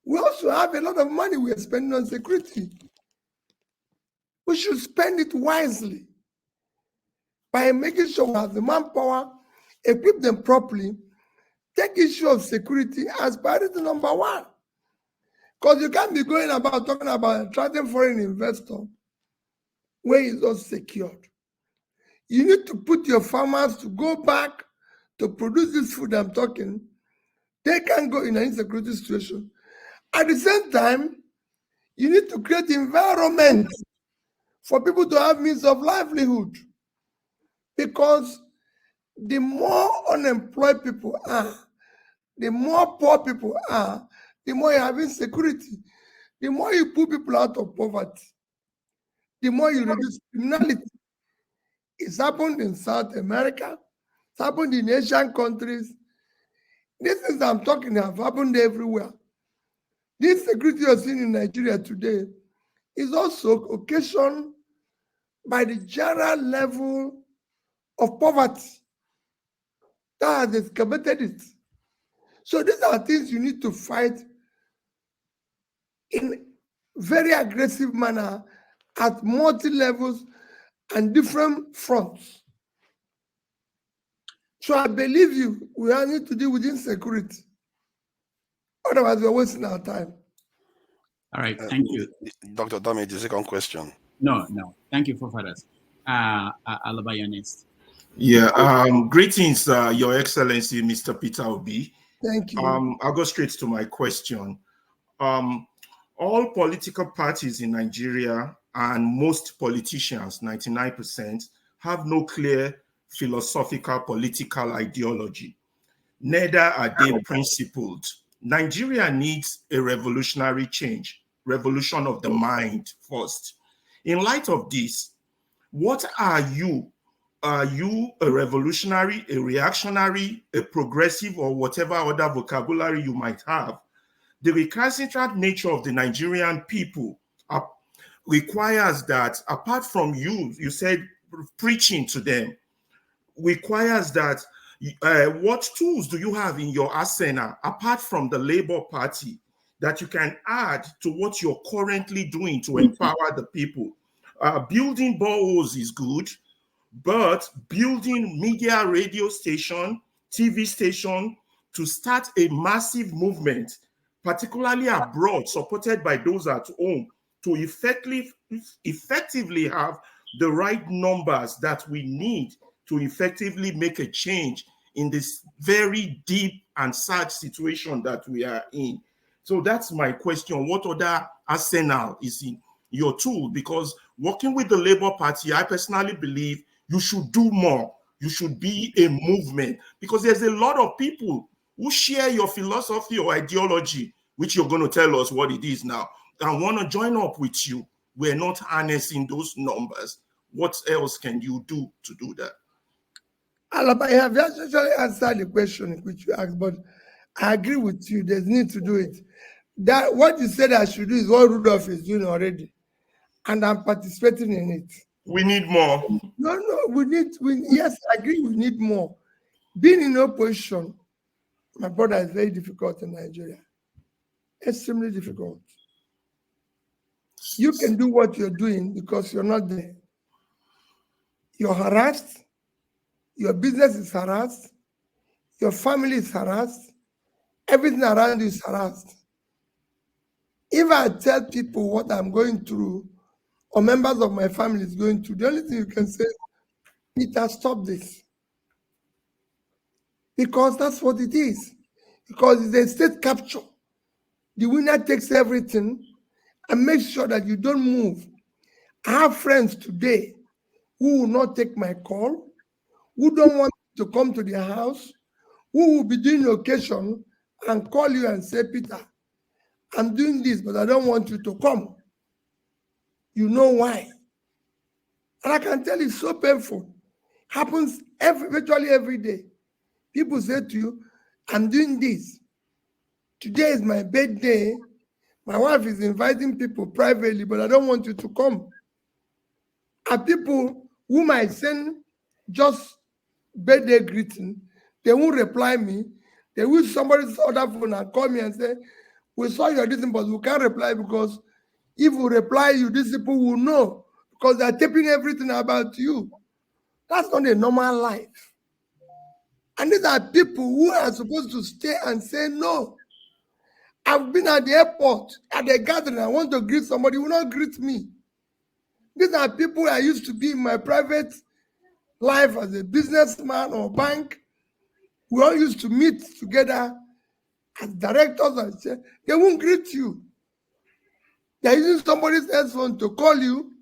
We also have a lot of money we are spending on security. We should spend it wisely by making sure we have the manpower, equip them properly, take issue of security as priority number one. Because you can't be going about talking about attracting foreign investor where it's not secured. You need to put your farmers to go back to produce this food I'm talking. They can't go in an insecurity situation. At the same time, you need to create environment for people to have means of livelihood. Because the more unemployed people are, the more poor people are, the more you have insecurity, the more you put people out of poverty, the more you reduce criminality. It's happened in South America, it's happened in Asian countries. These things I'm talking have happened everywhere. This security you're seeing in Nigeria today is also occasioned by the general level of poverty that has excavated it. So these are things you need to fight in very aggressive manner at multi-levels and different fronts. So I believe you, we all need to deal with insecurity. Otherwise, we're wasting our time. All right, thank you. Dr. Damage, the second question. No. Thank you, forefathers. Alabayonist. Yeah, greetings, Your Excellency, Mr. Peter Obi. Thank you. I'll go straight to my question. All political parties in Nigeria and most politicians, 99%, have no clear philosophical political ideology. Neither are they principled. Nigeria needs a revolutionary change, revolution of the mind first. In light of this, what are you? Are you a revolutionary, a reactionary, a progressive, or whatever other vocabulary you might have? The recalcitrant nature of the Nigerian people requires that, apart from you said preaching to them, requires that what tools do you have in your arsenal, apart from the Labour Party, that you can add to what you're currently doing to empower the people? Building boreholes is good, but building media, radio station, TV station to start a massive movement, particularly abroad, supported by those at home, to effectively have the right numbers that we need to effectively make a change in this very deep and sad situation that we are in. So that's my question. What other arsenal is in your tool? Because working with the Labour Party, I personally believe you should do more. You should be a movement, because there's a lot of people who share your philosophy or ideology, which you're going to tell us what it is now, and want to join up with you. We're not harnessing those numbers. What else can you do to do that? Alaba, I have actually answered the question which you asked, but I agree with you. There's need to do it. That what you said I should do is what Rudolf is doing already, and I'm participating in it. We need more. No, yes, I agree. We need more. Being in opposition, my brother, is very difficult in Nigeria. Extremely difficult. You can do what you're doing because you're not there. You're harassed. Your business is harassed. Your family is harassed. Everything around you is harassed. If I tell people what I'm going through, or members of my family is going through, the only thing you can say is, Peter, stop this. Because that's what it is. Because it's a state capture. The winner takes everything and makes sure that you don't move. I have friends today who will not take my call, who don't want to come to their house, who will be doing occasion and call you and say, Peter, I'm doing this, but I don't want you to come. You know why? And I can tell you, it's so painful. Happens virtually every day. People say to you, I'm doing this. Today is my birthday. My wife is inviting people privately, but I don't want you to come. And people who might send just birthday greeting, they won't reply me. They will use somebody's other phone and call me and say, we saw your this, but we can't reply because if we reply you, these people will know because they're taping everything about you. That's not a normal life. And these are people who are supposed to stay and say no. I've been at the airport, at the gathering, I want to greet somebody, who will not greet me. These are people I used to be in my private life as a businessman or bank. We all used to meet together as directors and say, they won't greet you. They're using somebody's else phone to call you,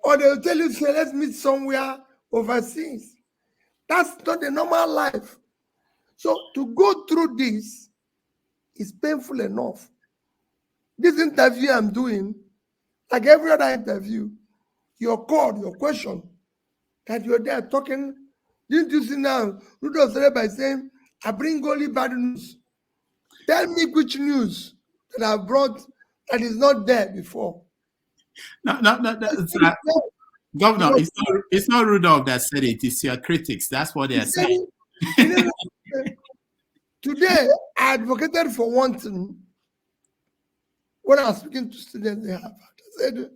or they'll tell you, say, let's meet somewhere overseas. That's not a normal life. So to go through this is painful enough. This interview I'm doing, like every other interview, your call, your question, that you're there talking. Didn't you see now? Rudolf started by saying, I bring only bad news. Tell me which news that I brought that is not there before. No, Governor, it's not Rudolf that said it. It's your critics. That's what they're saying. Today, I advocated for one thing. When I was speaking to students, they have I said,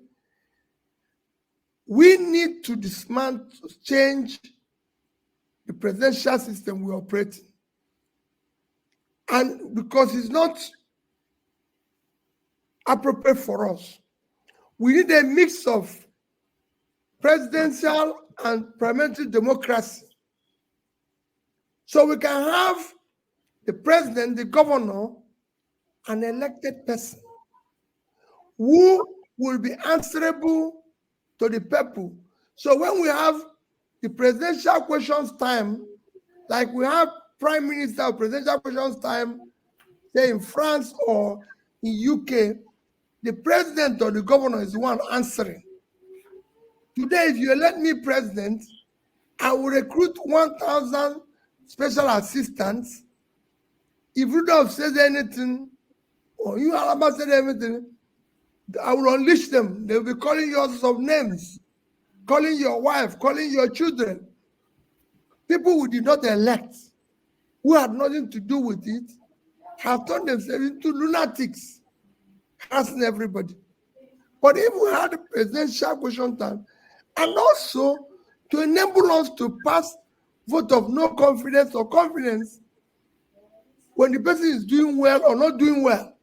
we need to dismantle, change the presidential system we operate in. And because it's not appropriate for us, we need a mix of presidential and parliamentary democracy. So we can have the president, the governor, an elected person who will be answerable to the people. So when we have the presidential questions time, like we have prime minister presidential questions time, say in France or in UK, the president or the governor is the one answering. Today, if you elect me president, I will recruit 1,000 special assistants. If Rudolf says anything, or you, Alaba, said anything, I will unleash them. They will be calling you all sorts of names, calling your wife, calling your children. People who did not elect, who had nothing to do with it, have turned themselves into lunatics, harassing everybody. But if we had a presidential question time, and also to enable us to pass vote of no confidence or confidence when the person is doing well or not doing well,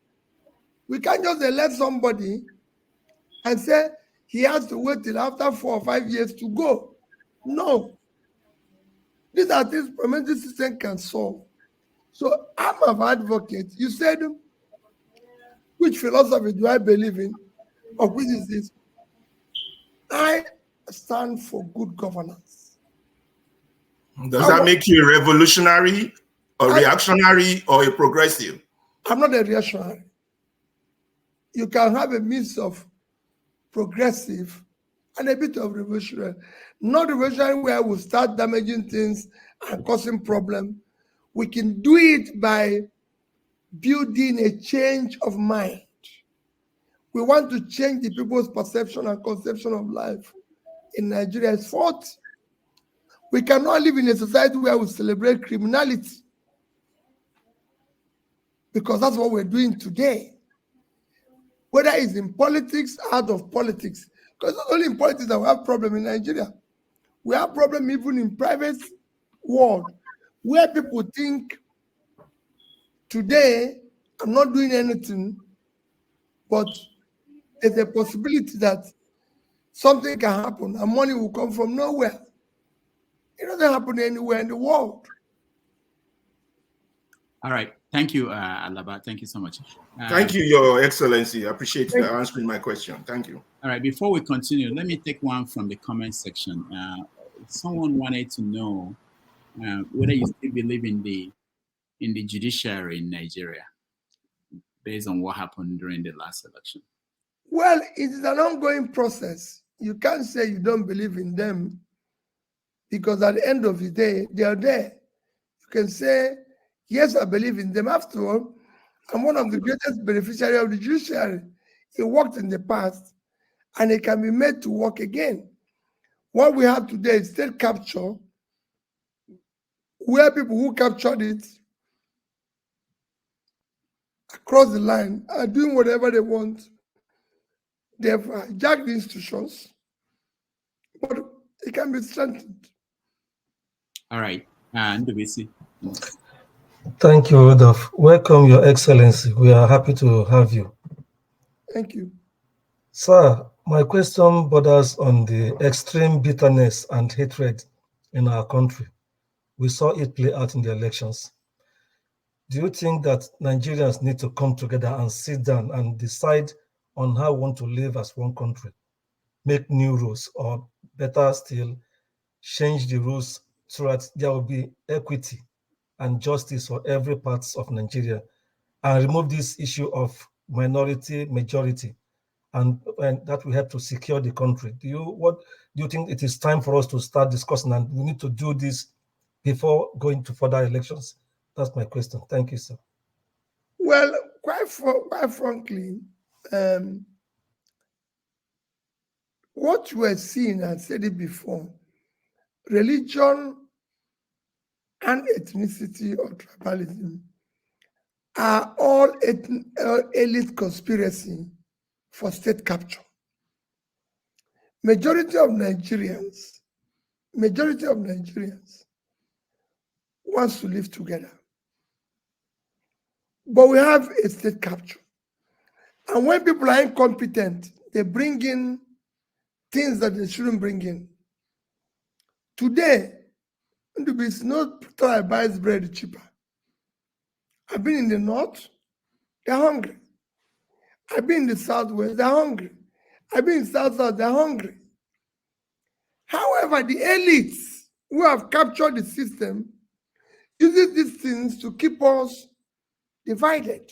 we can't just elect somebody and say he has to wait till after 4 or 5 years to go. No. These are things parliamentary system can solve. So I'm an advocate. You said, which philosophy do I believe in? Or which is this? I stand for good governance. Does that make you a revolutionary, a reactionary, or a progressive? I'm not a reactionary. You can have a mix of progressive and a bit of revolutionary. Not revolutionary where we start damaging things and causing problems. We can do it by building a change of mind. We want to change the people's perception and conception of life in Nigeria. It's fault. We cannot live in a society where we celebrate criminality, because that's what we're doing today. Whether it's in politics, out of politics, because it's only in politics that we have problem in Nigeria. We have problem even in private world, where people think today I'm not doing anything, but there's a possibility that something can happen and money will come from nowhere. It doesn't happen anywhere in the world. All right. Thank you, Alaba. Thank you so much. Thank you, Your Excellency. I appreciate you answering my question. Thank you. All right. Before we continue, let me take one from the comment section. someone wanted to know whether you still believe in the judiciary in Nigeria, based on what happened during the last election. Well, it is an ongoing process. You can't say you don't believe in them, because at the end of the day, they are there. You can say, yes, I believe in them. After all, I'm one of the greatest beneficiaries of the judiciary. It worked in the past, and it can be made to work again. What we have today is state capture, where people who captured it across the line are doing whatever they want. They've hijacked the institutions, but it can be strengthened. All right, and Ndubisi. Thank you, Rudolf. Welcome, Your Excellency. We are happy to have you. Thank you. Sir, my question borders on the extreme bitterness and hatred in our country. We saw it play out in the elections. Do you think that Nigerians need to come together and sit down and decide on how we want to live as one country, make new rules, or better still, change the rules so that there will be equity and justice for every part of Nigeria, and remove this issue of minority majority, and that will help to secure the country? What do you think it is time for us to start discussing, and we need to do this before going to further elections? That's my question. Thank you, sir. Well, quite frankly, what we're seeing, I said it before, religion and ethnicity or tribalism are all elite conspiracy for state capture. Majority of Nigerians wants to live together. But we have a state capture. And when people are incompetent, they bring in things that they shouldn't bring in. Today, it's no tribe buys bread cheaper. I've been in the north, they're hungry. I've been in the southwest, they're hungry. I've been in south, they're hungry. However, the elites who have captured the system uses these things to keep us divided.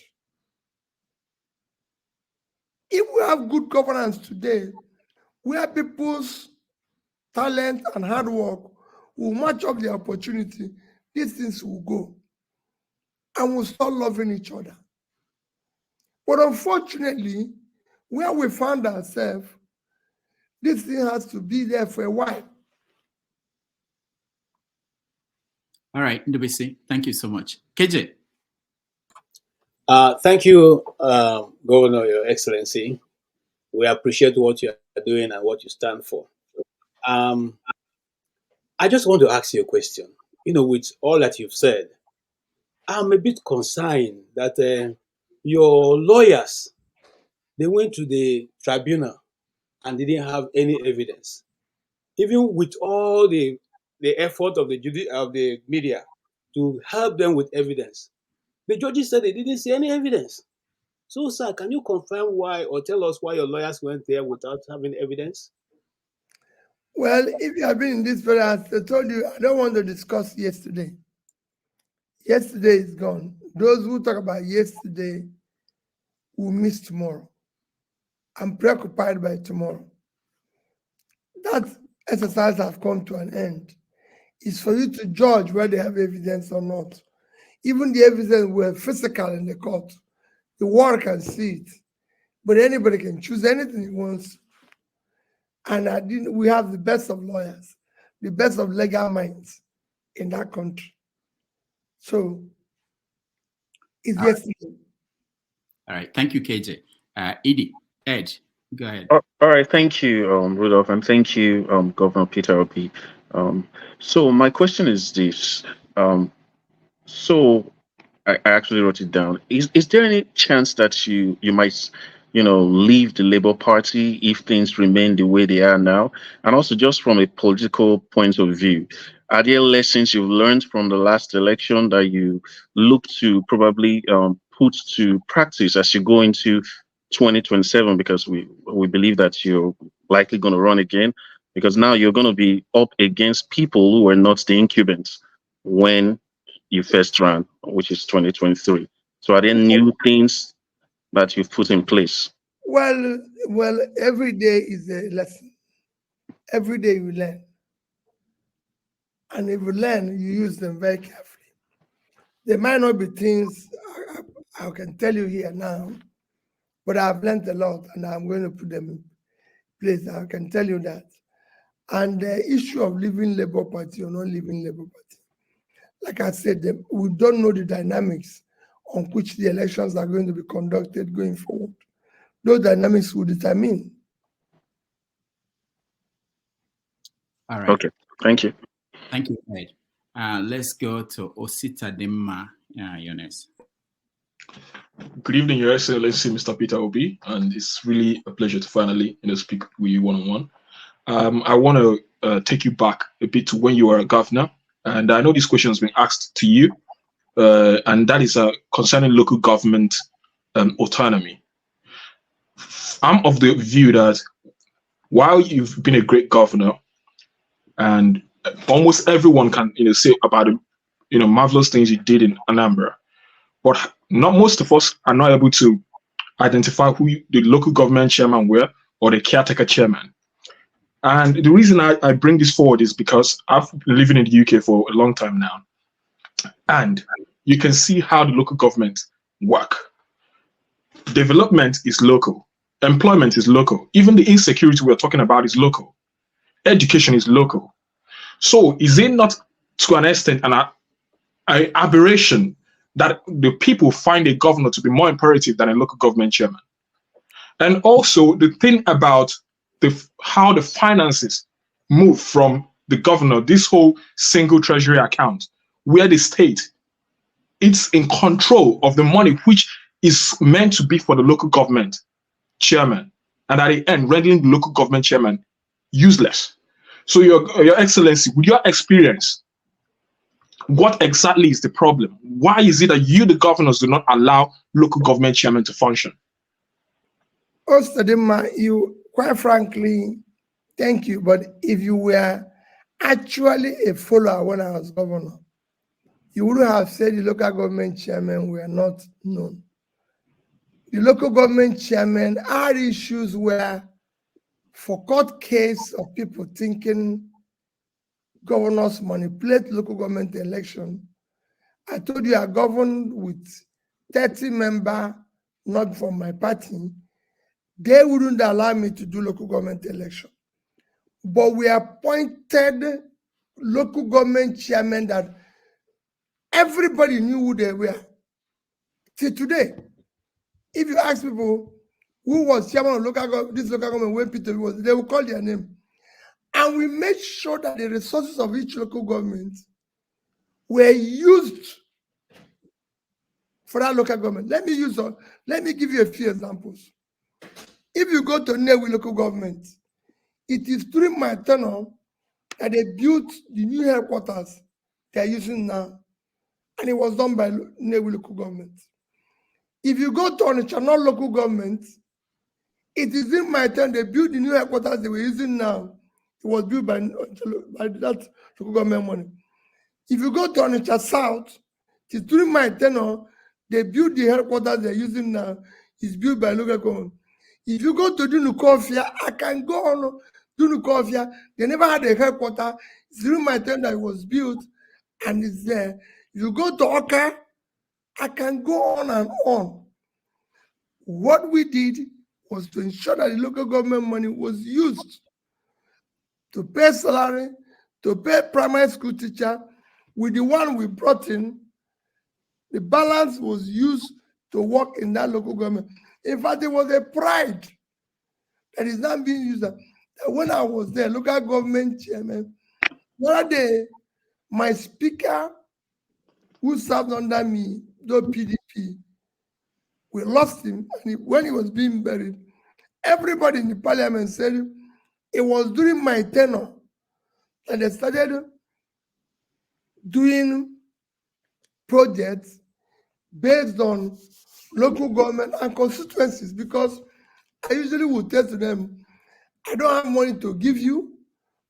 If we have good governance today, where people's talent and hard work will match up the opportunity, these things will go and we'll start loving each other. But unfortunately, where we found ourselves, this thing has to be there for a while. All right, Ndubisi, thank you so much. KJ. Thank you, Governor, Your Excellency. We appreciate what you are doing and what you stand for. I just want to ask you a question. With all that you've said, I'm a bit concerned that your lawyers, they went to the tribunal and didn't have any evidence. Even with all the effort of the media to help them with evidence, the judges said they didn't see any evidence. So, sir, can you confirm why, or tell us why your lawyers went there without having evidence? Well, if you have been in this very, as I told you, I don't want to discuss yesterday. Yesterday is gone. Those who talk about yesterday will miss tomorrow. I'm preoccupied by tomorrow. That exercise has come to an end. It's for you to judge whether they have evidence or not. Even the evidence were physical in the court. The world can see it, but anybody can choose anything he wants. And we have the best of lawyers, the best of legal minds in that country. So it's yesterday. All right, thank you, KJ. Ed, go ahead. All right, thank you, Rudolph, and thank you, Governor Peter Obi. So my question is this. So I actually wrote it down. Is there any chance that you might, leave the Labour Party if things remain the way they are now? And also, just from a political point of view, are there lessons you've learned from the last election that you look to probably put to practice as you go into 2027? Because we believe that you're likely going to run again. because now you're going to be up against people who were not the incumbents when you first ran, which is 2023. So are there new things that you've put in place? Well, every day is a lesson. Every day you learn. And if you learn, you use them very carefully. There might not be things I can tell you here now, but I've learned a lot and I'm going to put them in place. I can tell you that. And the issue of leaving Labour Party or not leaving Labour Party, like I said, we don't know the dynamics on which the elections are going to be conducted going forward. Those dynamics will determine. All right. Okay, thank you. Thank you, Ed. Let's go to Osita Demma Yones. Good evening, Your Excellency, Mr. Peter Obi, and it's really a pleasure to finally speak with you one-on-one. I want to take you back a bit to when you were a governor, and I know this question has been asked to you, and that is concerning local government autonomy. I'm of the view that while you've been a great governor, and almost everyone can say about the marvelous things you did in Anambra, but not most of us are not able to identify who the local government chairman were or the caretaker chairman. And the reason I bring this forward is because I've been living in the UK for a long time now, and you can see how the local government work. Development is local. Employment is local. Even the insecurity we're talking about is local. Education is local. So is it not to an extent an aberration that the people find a governor to be more imperative than a local government chairman? And also the thing about how the finances move from the governor, this whole single treasury account, where the state, it's in control of the money which is meant to be for the local government chairman, and at the end rendering the local government chairman useless. So your Excellency, with your experience, what exactly is the problem? Why is it that you, the governors, do not allow local government chairmen to function? Ostadima, you, quite frankly, thank you. But if you were actually a follower when I was governor, you wouldn't have said the local government chairmen were not known. The local government chairmen had issues where, for court case of people thinking governors manipulate local government election, I told you I governed with 30 members, not from my party. They wouldn't allow me to do local government election. But we appointed local government chairmen that everybody knew who they were. Till today, if you ask people who was chairman of this local government when Peter was, they will call their name. And we made sure that the resources of each local government were used for that local government. Let me give you a few examples. If you go to Nnewi local government, it is during my tenure that they built the new headquarters they are using now, and it was done by Nnewi local government. If you go to Onitsha local government, it is in my turn they built the new headquarters they were using now. It was built by that local government money. If you go to Onitsha South, it is during my tenure they built the headquarters they're using now. It's built by local government. If you go to Dunukofia, I can go on Dunukofia. They never had a headquarters. It's during my time that it was built, and it's there. If you go to Oka, I can go on and on. What we did was to ensure that the local government money was used to pay salary, to pay primary school teacher. With the one we brought in, the balance was used to work in that local government. In fact, it was a pride that is not being used. That when I was there, local government chairman, one day, my speaker, who served under me, the PDP, we lost him. And when he was being buried, everybody in the parliament said it was during my tenure that they started doing projects based on local government and constituencies, because I usually would tell to them, I don't have money to give you,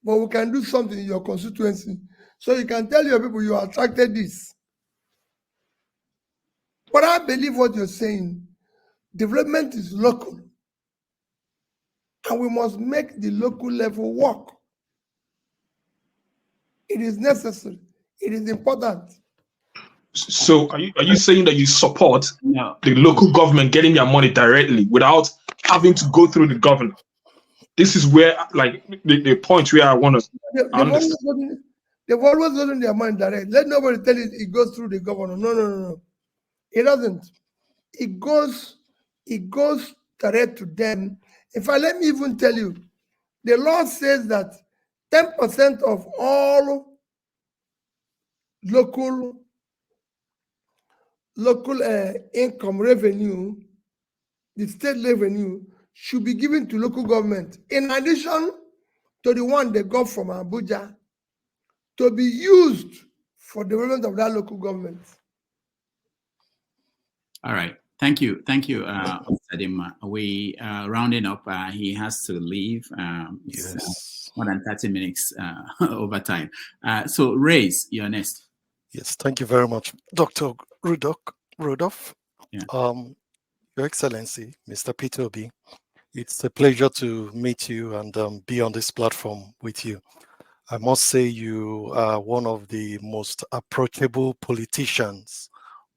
but we can do something in your constituency. So you can tell your people you attracted this. But I believe what you're saying. Development is local. And we must make the local level work. It is necessary. It is important. So are you saying that you support the local government getting their money directly without having to go through the governor? This is where, like, the point where I want to understand. They've always gotten their money direct. Let nobody tell it goes through the governor. No. It doesn't. It goes direct to them. In fact, let me even tell you, the law says that 10% of all local income revenue, the state revenue, should be given to local government, in addition to the one they got from Abuja, to be used for development of that local government. All right. Thank you, Sadima. We rounding up. He has to leave. It's more than 30 minutes over time. So, Reyes, you're next. Yes, thank you very much, Dr. Rudolf. Yeah. Your Excellency, Mr. Peter Obi, it's a pleasure to meet you and be on this platform with you. I must say you are one of the most approachable politicians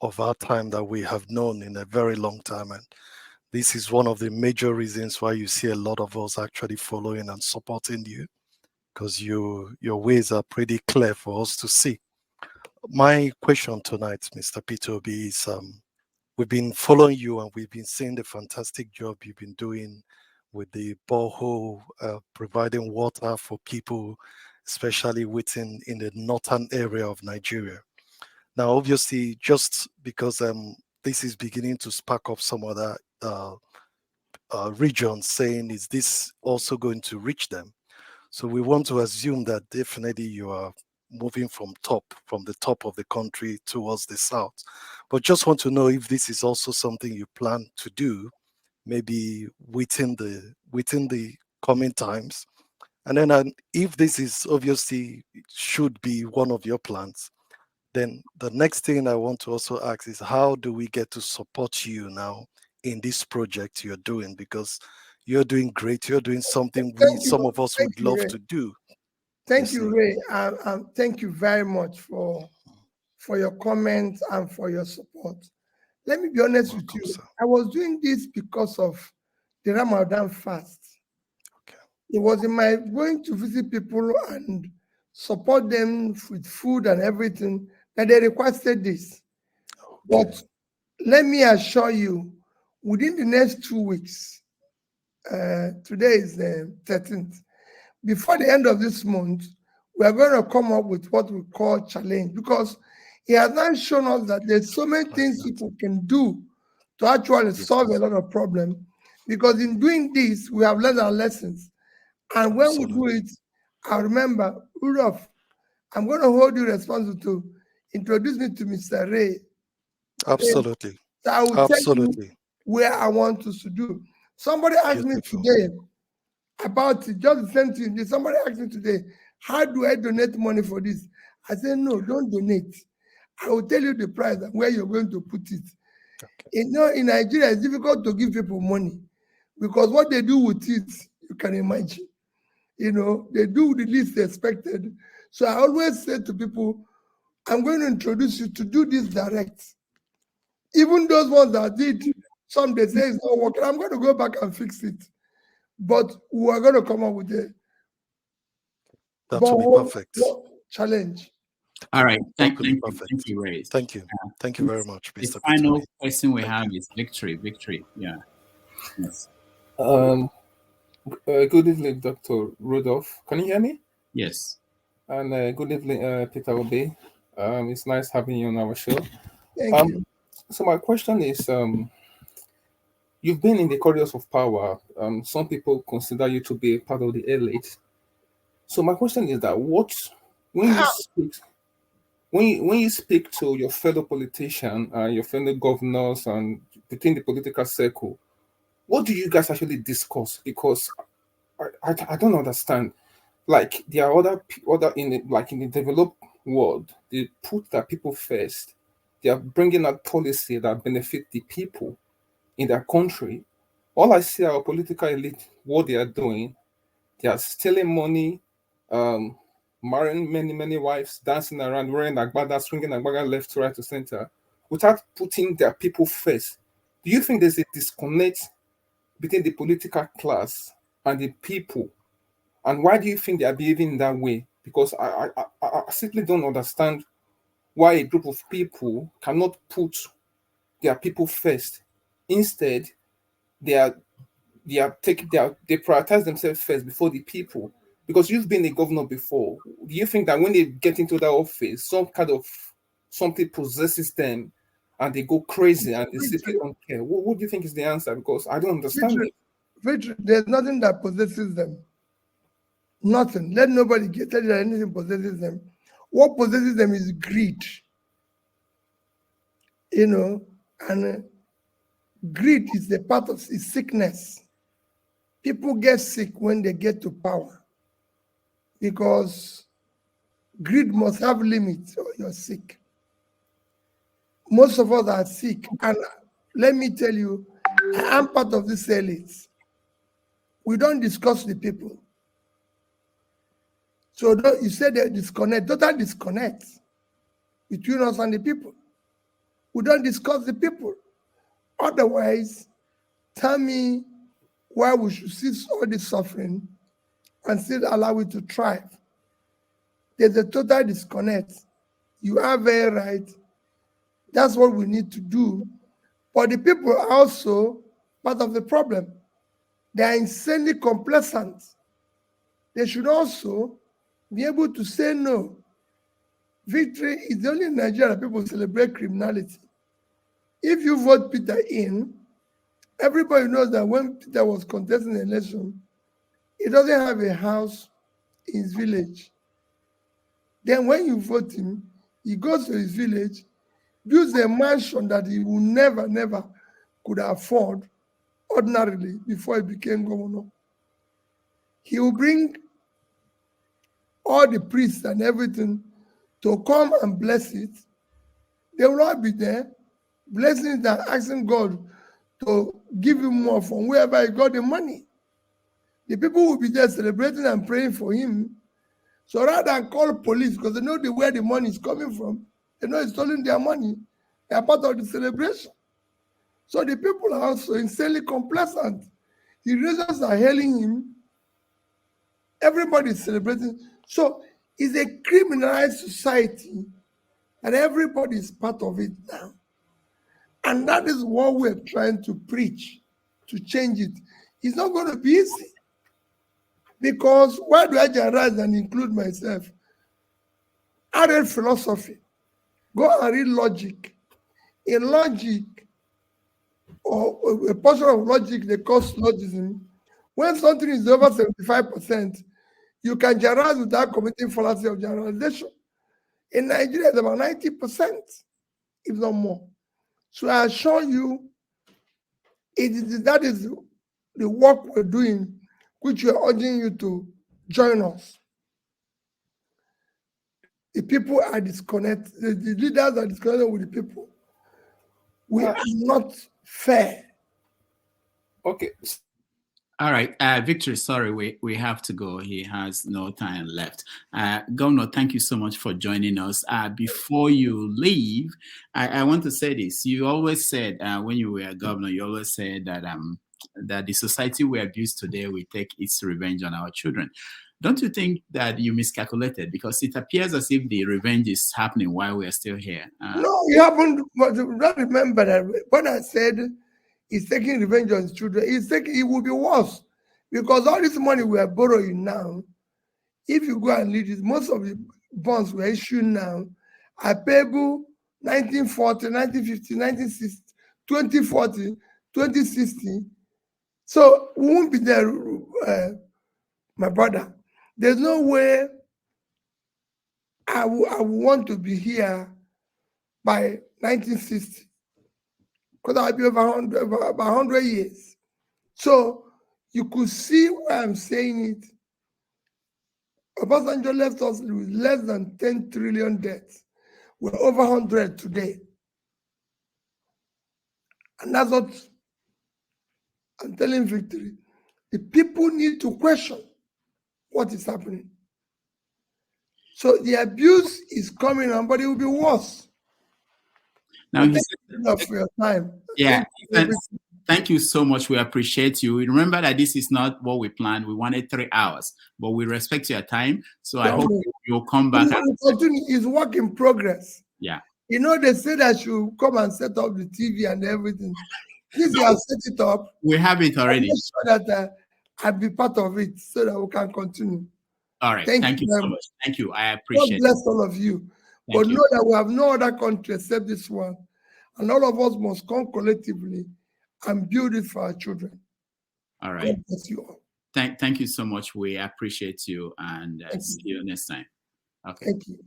of our time that we have known in a very long time. And this is one of the major reasons why you see a lot of us actually following and supporting you, because your ways are pretty clear for us to see. My question tonight, Mr. Peter Obi, is we've been following you and we've been seeing the fantastic job you've been doing with the borehole, providing water for people, especially in the northern area of Nigeria. Now, obviously, just because this is beginning to spark up some other regions saying, is this also going to reach them? So we want to assume that definitely you are moving from the top of the country towards the south. But just want to know if this is also something you plan to do, maybe within the coming times. And then if this is obviously should be one of your plans, then the next thing I want to also ask is, how do we get to support you now in this project you're doing? Because you're doing great. You're doing something some of us would love to do. Thank you, Ray. Thank you very much for your comments and for your support. Let me be honest with you. Sir. I was doing this because of the Ramadan fast. Okay. It was in my going to visit people and support them with food and everything that they requested this. Okay. But let me assure you, within the next 2 weeks, today is the 13th, before the end of this month, we are going to come up with what we call challenge, because he has now shown us that there's so many things people can do to actually solve a lot of problems. Because in doing this, we have learned our lessons. And when we do it, I remember, Rudolf, I'm going to hold you responsible to introduce me to Mr. Ray. Absolutely. So I will tell you where I want us to do. Somebody asked me today about it, just the same thing. Somebody asked me today, how do I donate money for this? I said, no, don't donate. I will tell you the price and where you're going to put it. Okay. You know, in Nigeria, it's difficult to give people money because what they do with it, you can imagine. You know, they do the least expected. So I always say to people, I'm going to introduce you to do this direct. Even those ones that did, some they say it's not working, I'm going to go back and fix it. But we are going to come up with a perfect challenge. All right. Thank you, Ray. Thank you. Thank you very much, Mr. The final question we have is Victory. Victory. Yeah. Yes. Good evening, Dr. Rudolf. Can you hear me? Yes. And good evening, Peter Obi. It's nice having you on our show. Thank you. So my question is, you've been in the corridors of power. Some people consider you to be a part of the elite. So my question is that when you speak to your fellow politicians, your fellow governors, and within the political circle, what do you guys actually discuss? Because I don't understand. like there are other in the developed world, they put their people first. They are bringing out policy that benefit the people in their country. All I see our political elite, what they are doing, they are stealing money, marrying many wives, dancing around, wearing agbada, swinging agbada left, right, to center, without putting their people first. Do you think there's a disconnect between the political class and the people? And why do you think they are behaving that way? Because I simply don't understand why a group of people cannot put their people first. Instead, they prioritize themselves first before the people. Because you've been a governor before. Do you think that when they get into that office, something possesses them and they go crazy and they simply don't care? What do you think is the answer? Because I don't understand it. Victory, there's nothing that possesses them. Nothing. Let nobody tell you that anything possesses them. What possesses them is greed. And greed is the part of sickness. People get sick when they get to power because greed must have limits or you're sick. Most of us are sick. And let me tell you, I am part of this elite. We don't discuss the people. So you said they disconnect, total disconnect between us and the people. We don't discuss the people. Otherwise, tell me why we should cease all this suffering and still allow it to thrive. There's a total disconnect. You are very right. That's what we need to do. But the people are also part of the problem. They are insanely complacent. They should also be able to say no. Victory is the only in Nigeria that people celebrate criminality. If you vote Peter in, everybody knows that when Peter was contesting the election, he doesn't have a house in his village. Then when you vote him, he goes to his village, builds a mansion that he will never could afford ordinarily before he became governor. He will bring all the priests and everything to come and bless it. They will all be there, blessing it and asking God to give him more from wherever he got the money. The people will be there celebrating and praying for him. So rather than call police, because they know where the money is coming from, they know it's stolen their money, they are part of the celebration. So the people are also insanely complacent. The reasons are hailing him. Everybody is celebrating. So it's a criminalized society, and everybody is part of it now. And that is what we're trying to preach, to change it. It's not going to be easy. Because why do I generalize and include myself? I read philosophy. Go and read logic. In logic, or a portion of logic they call syllogism, when something is over 75%, you can generalize without committing fallacy of generalization. In Nigeria, it's about 90%, if not more. So I assure you, that is the work we're doing, which we are urging you to join us. The people are disconnected, the leaders are disconnected with the people. We are not fair. Okay. All right, Victor, sorry, we have to go. He has no time left. Governor, thank you so much for joining us. Before you leave, I want to say this. You always said, when you were a governor, you always said that that the society we abuse today will take its revenge on our children. Don't you think that you miscalculated? Because it appears as if the revenge is happening while we are still here. No, it happened. But don't remember that when I said he's taking revenge on his children, it will be worse. Because all this money we are borrowing now, if you go and read it, most of the bonds we're issuing now are payable 1940, 1950, 1960, 2040, 2060. So we won't be there, my brother. There's no way I will want to be here by 1960, because I'll be about 100 years. So you could see why I'm saying it. Obasanjo left us with less than 10 trillion debts. We're over 100 today. And that's what I'm telling Victory. The people need to question what is happening. So the abuse is coming on, but it will be worse. Now, thank you for your time. Yeah, thank you so much. We appreciate you. Remember that this is not what we planned. We wanted 3 hours, but we respect your time. So I hope you'll come back. It's work in progress. Yeah. You know, they say that you come and set up the TV and everything. Since you have set it up, we have it already. So that I'll be part of it so that we can continue. All right. Thank you so much. Thank you. I appreciate it. God bless all of you. But know that we have no other country except this one. And all of us must come collectively and build it for our children. All right. God bless you all. Thank you so much. We appreciate you, and see you next time. Okay. Thank you.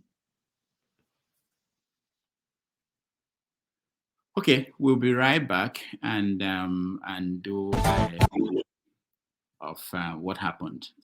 Okay, we'll be right back and do of what happened.